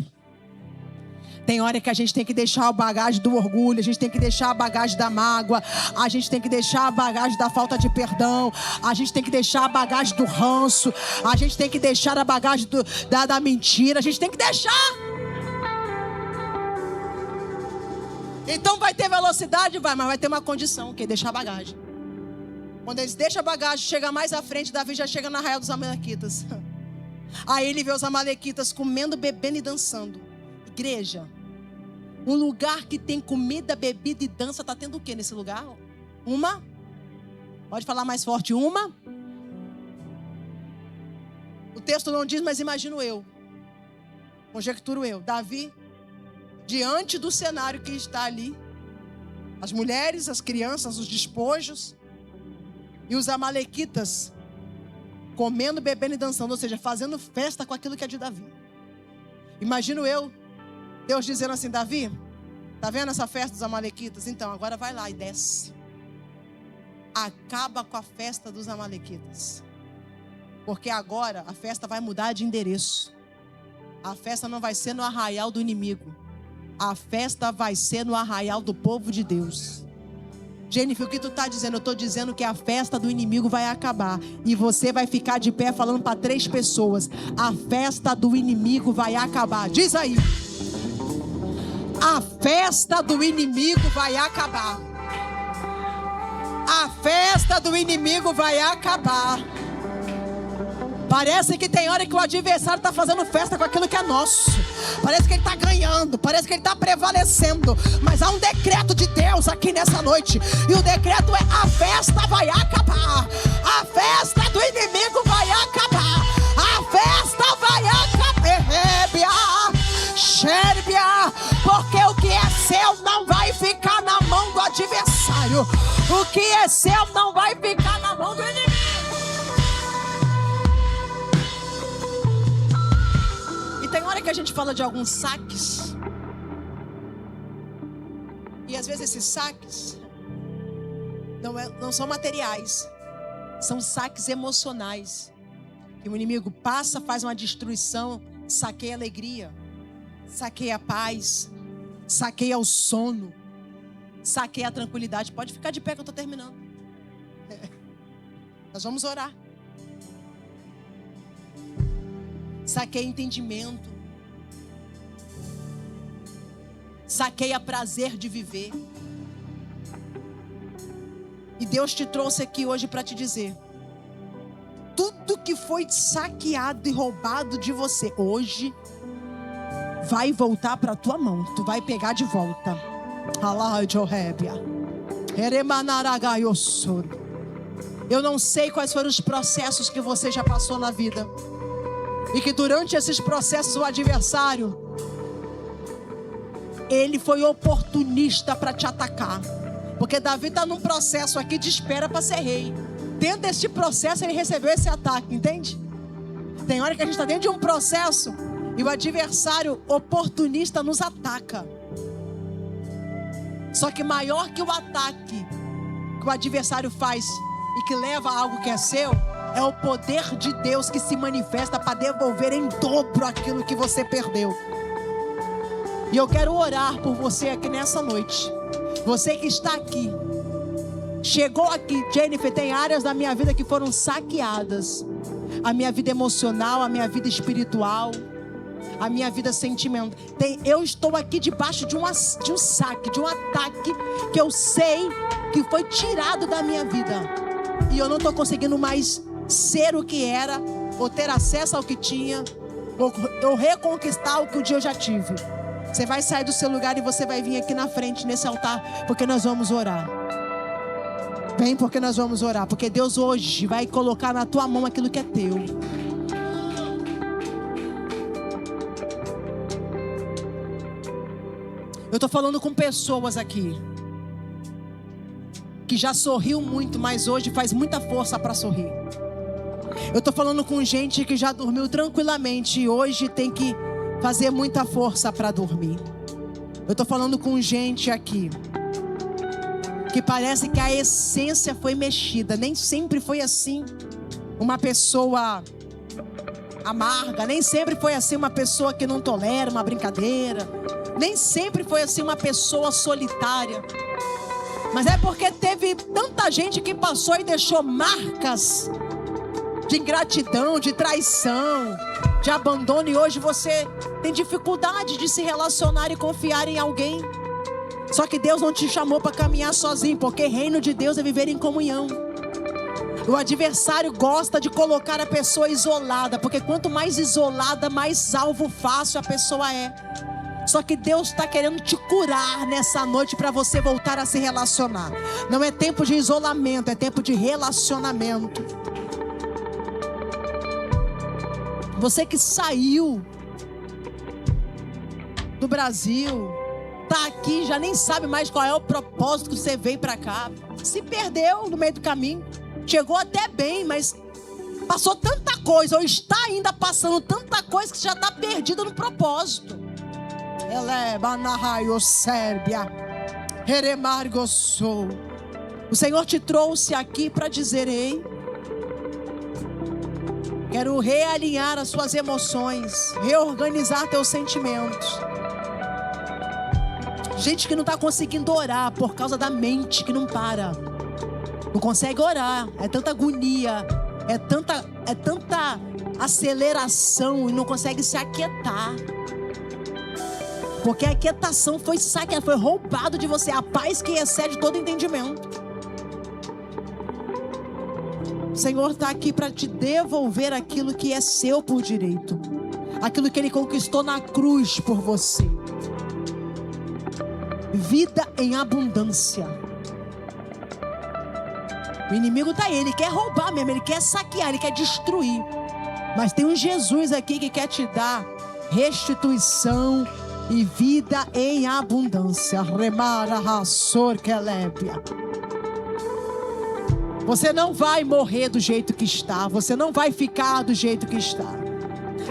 Tem hora que a gente tem que deixar a bagagem do orgulho, a gente tem que deixar a bagagem da mágoa, a gente tem que deixar a bagagem da falta de perdão, a gente tem que deixar a bagagem do ranço, a gente tem que deixar a bagagem da mentira, a gente tem que deixar. Então vai ter velocidade, mas vai ter uma condição, que é deixar a bagagem. Quando eles deixam a bagagem, chega mais à frente, Davi já chega na arraial dos amalequitas. Aí ele vê os amalequitas comendo, bebendo e dançando. Igreja, um lugar que tem comida, bebida e dança, está tendo o que nesse lugar? Uma? Pode falar mais forte, uma? O texto não diz, mas imagino eu. Conjecturo eu. Davi, diante do cenário que está ali, as mulheres, as crianças, os despojos, e os amalequitas comendo, bebendo e dançando, ou seja, fazendo festa com aquilo que é de Davi. Imagino eu, Deus dizendo assim, Davi, tá vendo essa festa dos amalequitas? Então, agora vai lá e desce. Acaba com a festa dos amalequitas. Porque agora a festa vai mudar de endereço. A festa não vai ser no arraial do inimigo. A festa vai ser no arraial do povo de Deus. Jennifer, o que tu está dizendo? Eu estou dizendo que a festa do inimigo vai acabar. E você vai ficar de pé falando para 3 pessoas. A festa do inimigo vai acabar. Diz aí. A festa do inimigo vai acabar. A festa do inimigo vai acabar. Parece que tem hora que o adversário está fazendo festa com aquilo que é nosso. Parece que ele está ganhando, parece que ele está prevalecendo. Mas há um decreto de Deus aqui nessa noite. E o decreto é: a festa vai acabar. A festa do inimigo vai acabar. A festa vai acabar. Porque o que é seu não vai ficar na mão do adversário. O que é seu não vai ficar na mão do inimigo. E tem hora que a gente fala de alguns saques. E às vezes esses saques não são materiais. São saques emocionais. Que o inimigo passa, faz uma destruição, saqueia a alegria, saqueia a paz, saqueia o sono, saqueia a tranquilidade. Pode ficar de pé que eu estou terminando. Nós vamos orar. Saqueia entendimento, saqueia prazer de viver. E Deus te trouxe aqui hoje para te dizer: tudo que foi saqueado e roubado de você hoje vai voltar para a tua mão. Tu vai pegar de volta. Eu não sei quais foram os processos que você já passou na vida. E que durante esses processos o adversário, ele foi oportunista para te atacar. Porque Davi está num processo aqui de espera para ser rei. Dentro desse processo ele recebeu esse ataque, entende? Tem hora que a gente está dentro de um processo e o adversário oportunista nos ataca. Só que maior que o ataque que o adversário faz e que leva a algo que é seu, é o poder de Deus que se manifesta para devolver em dobro aquilo que você perdeu. E eu quero orar por você aqui nessa noite. Você que está aqui, chegou aqui, Jennifer, tem áreas da minha vida que foram saqueadas. A minha vida emocional, a minha vida espiritual, a minha vida sentimental. Eu estou aqui debaixo de um saque, de um ataque que eu sei que foi tirado da minha vida. E eu não estou conseguindo mais ser o que era, ou ter acesso ao que tinha, ou reconquistar o que um dia eu já tive. Você vai sair do seu lugar e você vai vir aqui na frente, nesse altar, porque nós vamos orar. Vem, porque nós vamos orar. Porque Deus hoje vai colocar na tua mão aquilo que é teu. Eu estou falando com pessoas aqui que já sorriu muito, mas hoje faz muita força para sorrir. Eu estou falando com gente que já dormiu tranquilamente e hoje tem que fazer muita força para dormir. Eu estou falando com gente aqui que parece que a essência foi mexida. Nem sempre foi assim uma pessoa amarga, nem sempre foi assim uma pessoa que não tolera uma brincadeira, nem sempre foi assim uma pessoa solitária. Mas é porque teve tanta gente que passou e deixou marcas de ingratidão, de traição, de abandono, e hoje você tem dificuldade de se relacionar e confiar em alguém. Só que Deus não te chamou para caminhar sozinho, porque reino de Deus é viver em comunhão. O adversário gosta de colocar a pessoa isolada, porque quanto mais isolada, mais alvo fácil a pessoa é. Só que Deus está querendo te curar nessa noite para você voltar a se relacionar. Não é tempo de isolamento, é tempo de relacionamento. Você que saiu do Brasil, tá aqui, já nem sabe mais qual é o propósito que você veio para cá. Se perdeu no meio do caminho. Chegou até bem, mas passou tanta coisa, ou está ainda passando tanta coisa, que já está perdido no propósito. O Senhor te trouxe aqui para dizer: ei, quero realinhar as suas emoções, reorganizar teus sentimentos. Gente que não está conseguindo orar por causa da mente que não para. Não consegue orar, é tanta agonia, é tanta aceleração e não consegue se aquietar. Porque a aquietação foi saqueada, foi roubado de você, a paz que excede todo entendimento. O Senhor está aqui para te devolver aquilo que é seu por direito, aquilo que Ele conquistou na cruz por você. Vida em abundância. O inimigo está aí, ele quer roubar mesmo, ele quer saquear, ele quer destruir. Mas tem um Jesus aqui que quer te dar restituição e vida em abundância. Você não vai morrer do jeito que está, você não vai ficar do jeito que está.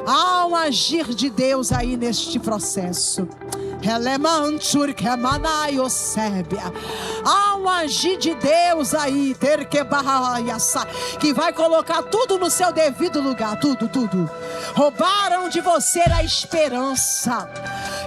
Há um agir de Deus aí neste processo. Há um agir de Deus aí, que vai colocar tudo no seu devido lugar. Tudo. Roubaram de você a esperança,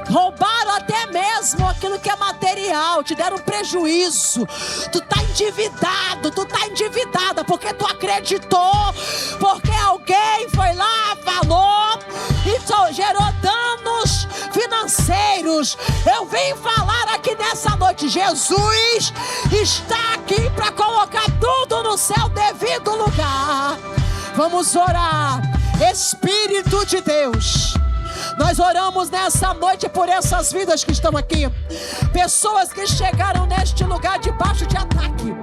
roubaram até mesmo aquilo que é material, te deram prejuízo. Tu está endividado, tu está endividada porque tu acreditou, porque alguém foi lá, falou e gerou danos financeiros. Eu vim falar aqui nessa noite: Jesus está aqui para colocar tudo no seu devido lugar. Vamos orar. Espírito de Deus, nós oramos nessa noite por essas vidas que estão aqui, pessoas que chegaram neste lugar debaixo de ataque,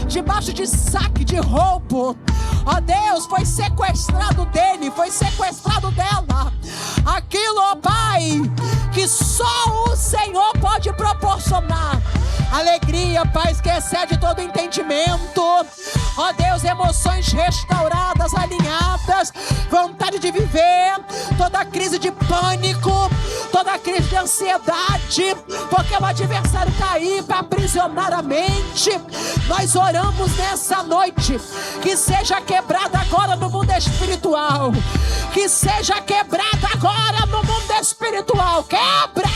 debaixo de saque, de roubo. Ó Deus, foi sequestrado dele, foi sequestrado dela. Aquilo, ó Pai, que só o Senhor pode proporcionar. Alegria, paz que excede todo entendimento. Ó Deus, emoções restauradas, alinhadas, vontade de viver, toda crise de pânico, toda crise de ansiedade, porque o adversário está aí para aprisionar a mente. Nós oramos nessa noite, que seja quebrada agora no mundo espiritual, que seja quebrada agora no mundo espiritual. Quebra!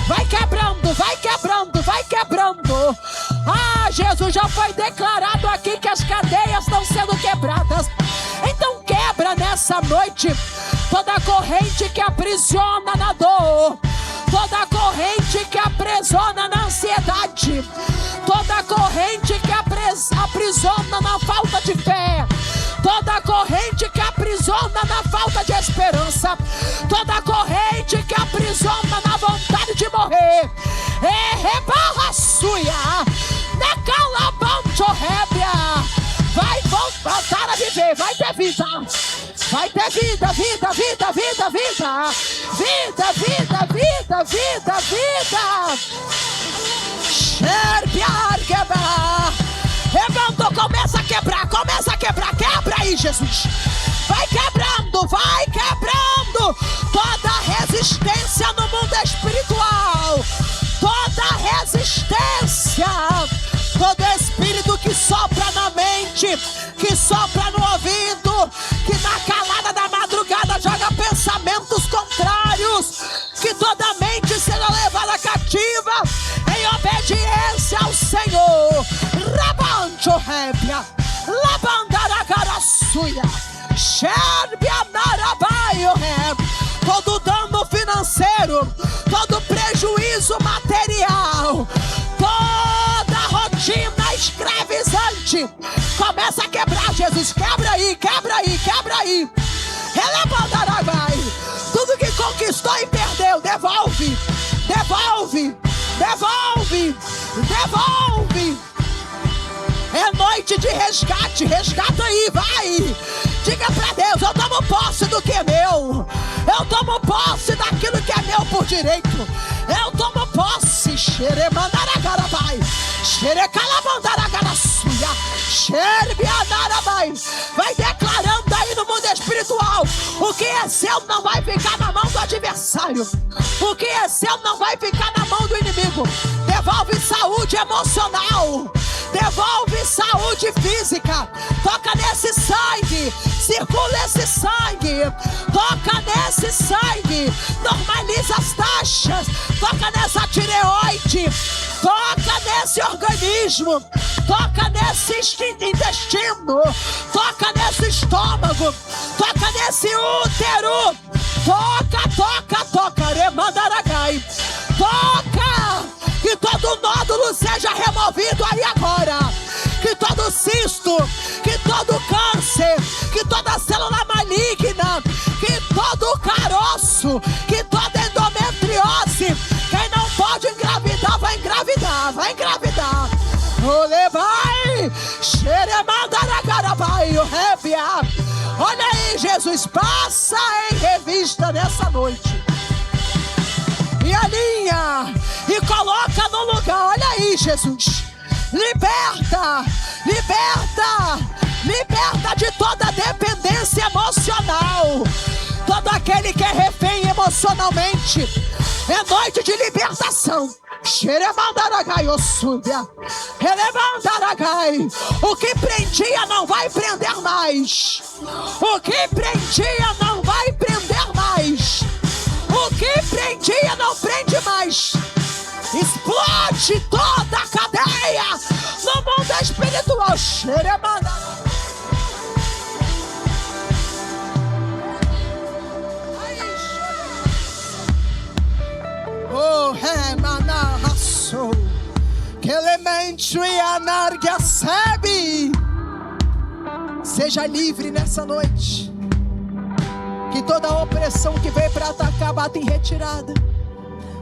Vai quebrando, vai quebrando, vai quebrando. Ah, Jesus, já foi declarado aqui que as cadeias estão sendo quebradas. Então quebra nessa noite toda corrente que aprisiona na dor, toda corrente que aprisiona na ansiedade, toda corrente que aprisiona na falta de fé, toda corrente que aprisiona na falta de esperança, toda corrente que aprisiona na vontade de morrer. Rebarra suia, na calabancho rébia. Vai voltar a viver, vai ter vida. Vai ter vida, vida, vida, vida, vida. Vida, vida, vida, vida, vida. Levantou, começa a quebrar, quebra aí, Jesus. Vai quebrando toda resistência no mundo espiritual, toda resistência, todo espírito que sopra na mente, que sopra no ouvido, que na calada da madrugada joga pensamentos contrários, que toda mente seja levada cativa em obediência ao Senhor. Rabancho rébia, labandaragaraçuia, xérbia narabaio reb. Todo dano financeiro, todo prejuízo material, toda rotina escravizante, começa a quebrar, Jesus. Quebra aí, quebra aí, quebra aí. Relevantarabai. Tudo que conquistou e perdeu, devolve, devolve, devolve, devolve. É noite de resgate, resgata aí, vai. Diga pra Deus, eu tomo posse do que é meu. Eu tomo posse daquilo que é meu por direito. Eu tomo posse. Xeremandaragarabai, xerecalamandaragaraçuia, xerbianarabai. Vai declarando aí no mundo espiritual: o que é seu não vai ficar na mão do adversário. O que é seu não vai ficar na mão do inimigo. Devolve saúde emocional, devolve saúde física. Toca nesse sangue, circula esse sangue, toca nesse sangue, normaliza as taxas, toca nessa tireoide, toca nesse organismo, toca nesse intestino, toca nesse estômago, toca nesse útero, toca, toca, toca, remandaragai, toca, que todo nódulo seja removido aí agora, que todo cisto, que todo câncer, que toda célula maligna, que todo caroço, que toda endometriose, quem não pode engravidar, vai engravidar, vai engravidar. Olevai, xeremandaragarabai, rébia. Olha aí, Jesus, passa em revista nessa noite e alinha e coloca no lugar. Olha aí, Jesus, liberta, liberta, liberta de toda dependência emocional. Todo aquele que é refém emocionalmente, é noite de libertação. Xeremandaragai, ossúbia, relevandaragai. O que prendia não vai prender mais. O que prendia não vai prender mais. O que prendia não prende mais. Explode toda a cadeia no mundo espiritual. Xeremandaragai. Oh, Remanahasso, que elemento e anargia sebe. Seja livre nessa noite. Que toda a opressão que veio para atacar bata em retirada.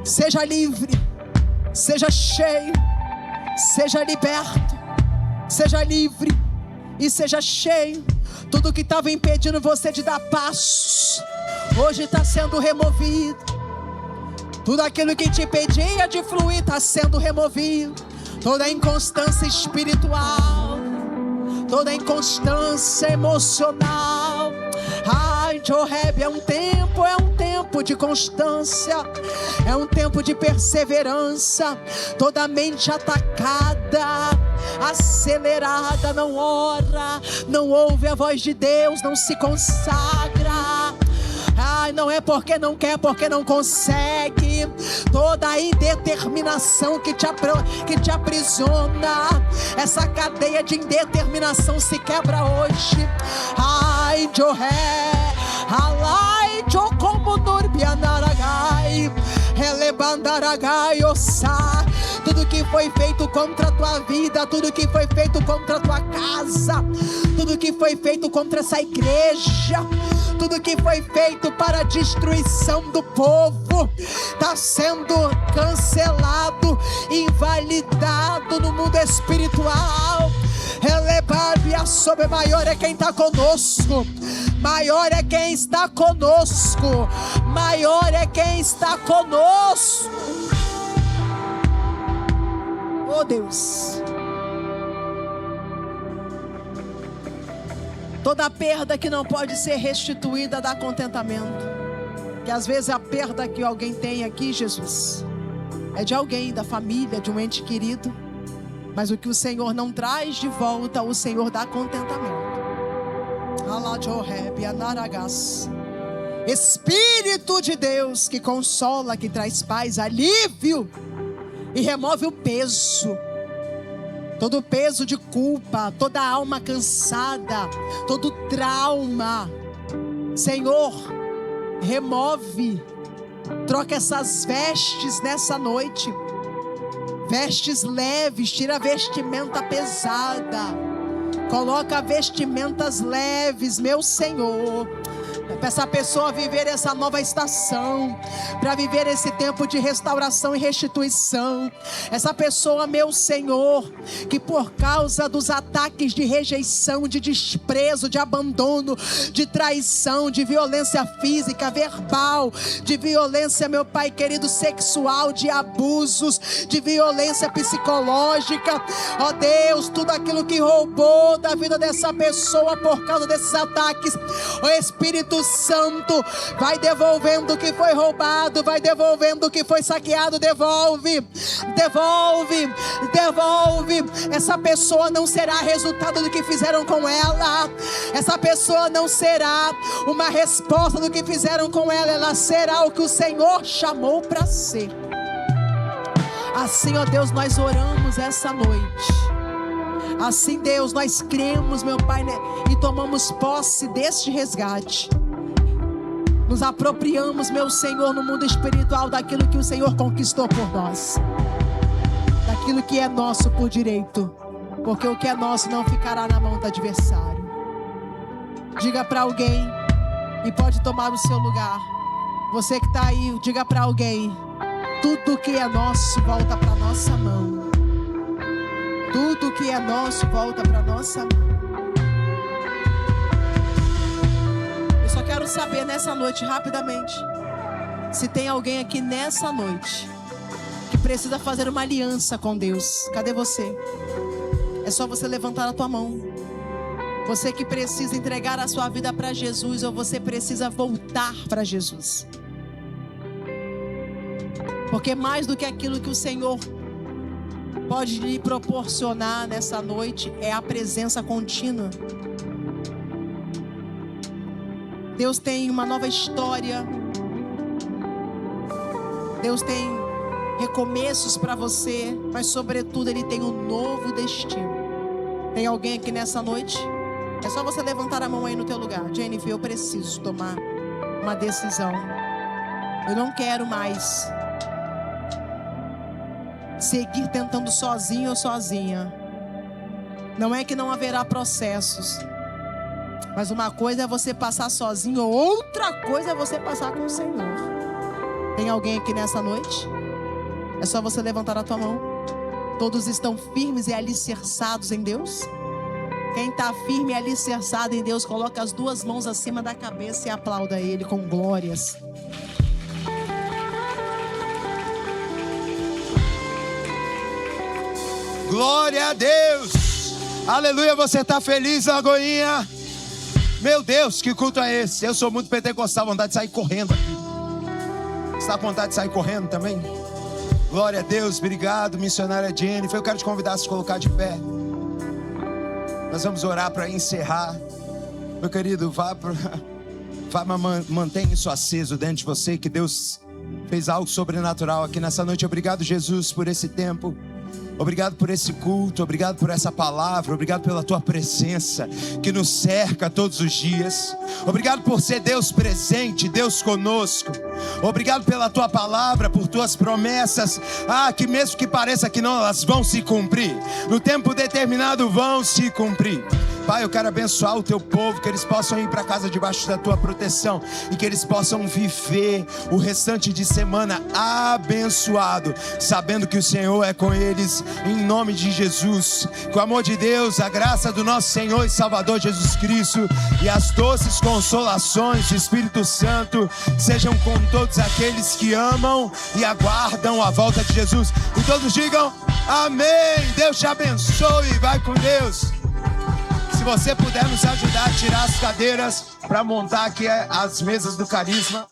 Seja livre, seja cheio, seja liberto, seja livre, e seja cheio. Tudo que estava impedindo você de dar passos, hoje está sendo removido. Tudo aquilo que te impedia de fluir está sendo removido. Toda inconstância espiritual, toda inconstância emocional. Ai, Joreb, é um tempo de constância, é um tempo de perseverança. Toda mente atacada, acelerada, não ora, não ouve a voz de Deus, não se consagra. Ai, não é porque não quer, porque não consegue. Toda a indeterminação que te aprisiona, essa cadeia de indeterminação se quebra hoje. Ai, Joré, alai, Jocomo Nurbianaragai, Relebandaragai, Ossá. Tudo que foi feito contra a tua vida, tudo que foi feito contra a tua casa, tudo que foi feito contra essa igreja, tudo que foi feito para a destruição do povo, está sendo cancelado, invalidado no mundo espiritual. Relebárbia sobre, maior é quem está conosco, maior é quem está conosco, maior é quem está conosco. Oh Deus, toda perda que não pode ser restituída dá contentamento. Que às vezes a perda que alguém tem aqui, Jesus, é de alguém, da família, de um ente querido. Mas o que o Senhor não traz de volta, o Senhor dá contentamento. Espírito de Deus que consola, que traz paz, alívio e remove o peso. Todo peso de culpa, toda alma cansada, todo trauma, Senhor, remove, troca essas vestes nessa noite, vestes leves, tira a vestimenta pesada, coloca vestimentas leves, meu Senhor. Para essa pessoa viver essa nova estação, para viver esse tempo de restauração e restituição. Essa pessoa, meu Senhor, que por causa dos ataques de rejeição, de desprezo, de abandono, de traição, de violência física, verbal, de violência, meu Pai querido, sexual, de abusos, de violência psicológica, ó Deus, tudo aquilo que roubou da vida dessa pessoa por causa desses ataques, o Espírito Santo vai devolvendo o que foi roubado, vai devolvendo o que foi saqueado. Devolve, devolve, devolve. Essa pessoa não será resultado do que fizeram com ela, essa pessoa não será uma resposta do que fizeram com ela, ela será o que o Senhor chamou para ser. Assim, ó Deus, nós oramos essa noite. Assim, Deus, nós cremos, meu Pai, né? E tomamos posse deste resgate. Nos apropriamos, meu Senhor, no mundo espiritual daquilo que o Senhor conquistou por nós, daquilo que é nosso por direito, porque o que é nosso não ficará na mão do adversário. Diga para alguém, e pode tomar o seu lugar. Você que está aí, diga para alguém: tudo que é nosso volta para nossa mão. Tudo que é nosso volta para nossa mão. Eu só quero saber nessa noite, rapidamente, se tem alguém aqui nessa noite que precisa fazer uma aliança com Deus. Cadê você? É só você levantar a tua mão. Você que precisa entregar a sua vida para Jesus, ou você precisa voltar para Jesus. Porque mais do que aquilo que o Senhor pode lhe proporcionar nessa noite é a presença contínua. Deus tem uma nova história. Deus tem recomeços para você, mas sobretudo Ele tem um novo destino. Tem alguém aqui nessa noite? É só você levantar a mão aí no teu lugar. Jennifer, eu preciso tomar uma decisão. Eu não quero mais seguir tentando sozinho ou sozinha. Não é que não haverá processos, mas uma coisa é você passar sozinho, outra coisa é você passar com o Senhor. Tem alguém aqui nessa noite? É só você levantar a tua mão. Todos estão firmes e alicerçados em Deus? Quem está firme e alicerçado em Deus, coloca as duas mãos acima da cabeça e aplauda Ele com glórias. Glória a Deus. Aleluia, você está feliz, Lagoinha? Meu Deus, que culto é esse? Eu sou muito pentecostal, vontade de sair correndo aqui. Você está com vontade de sair correndo também? Glória a Deus, obrigado, missionária Jennifer. Eu quero te convidar a se colocar de pé. Nós vamos orar para encerrar. Meu querido, mantenha isso aceso dentro de você, que Deus fez algo sobrenatural aqui nessa noite. Obrigado, Jesus, por esse tempo. Obrigado por esse culto, obrigado por essa palavra, obrigado pela tua presença que nos cerca todos os dias. Obrigado por ser Deus presente, Deus conosco. Obrigado pela tua palavra, por tuas promessas, que mesmo que pareça que não, elas vão se cumprir. No tempo determinado vão se cumprir. Pai, eu quero abençoar o teu povo, que eles possam ir para casa debaixo da tua proteção e que eles possam viver o restante de semana abençoado, sabendo que o Senhor é com eles, em nome de Jesus. Com o amor de Deus, a graça do nosso Senhor e Salvador Jesus Cristo e as doces consolações do Espírito Santo sejam com todos aqueles que amam e aguardam a volta de Jesus. E todos digam amém. Deus te abençoe, vai com Deus. Se você puder nos ajudar a tirar as cadeiras para montar aqui as mesas do carisma.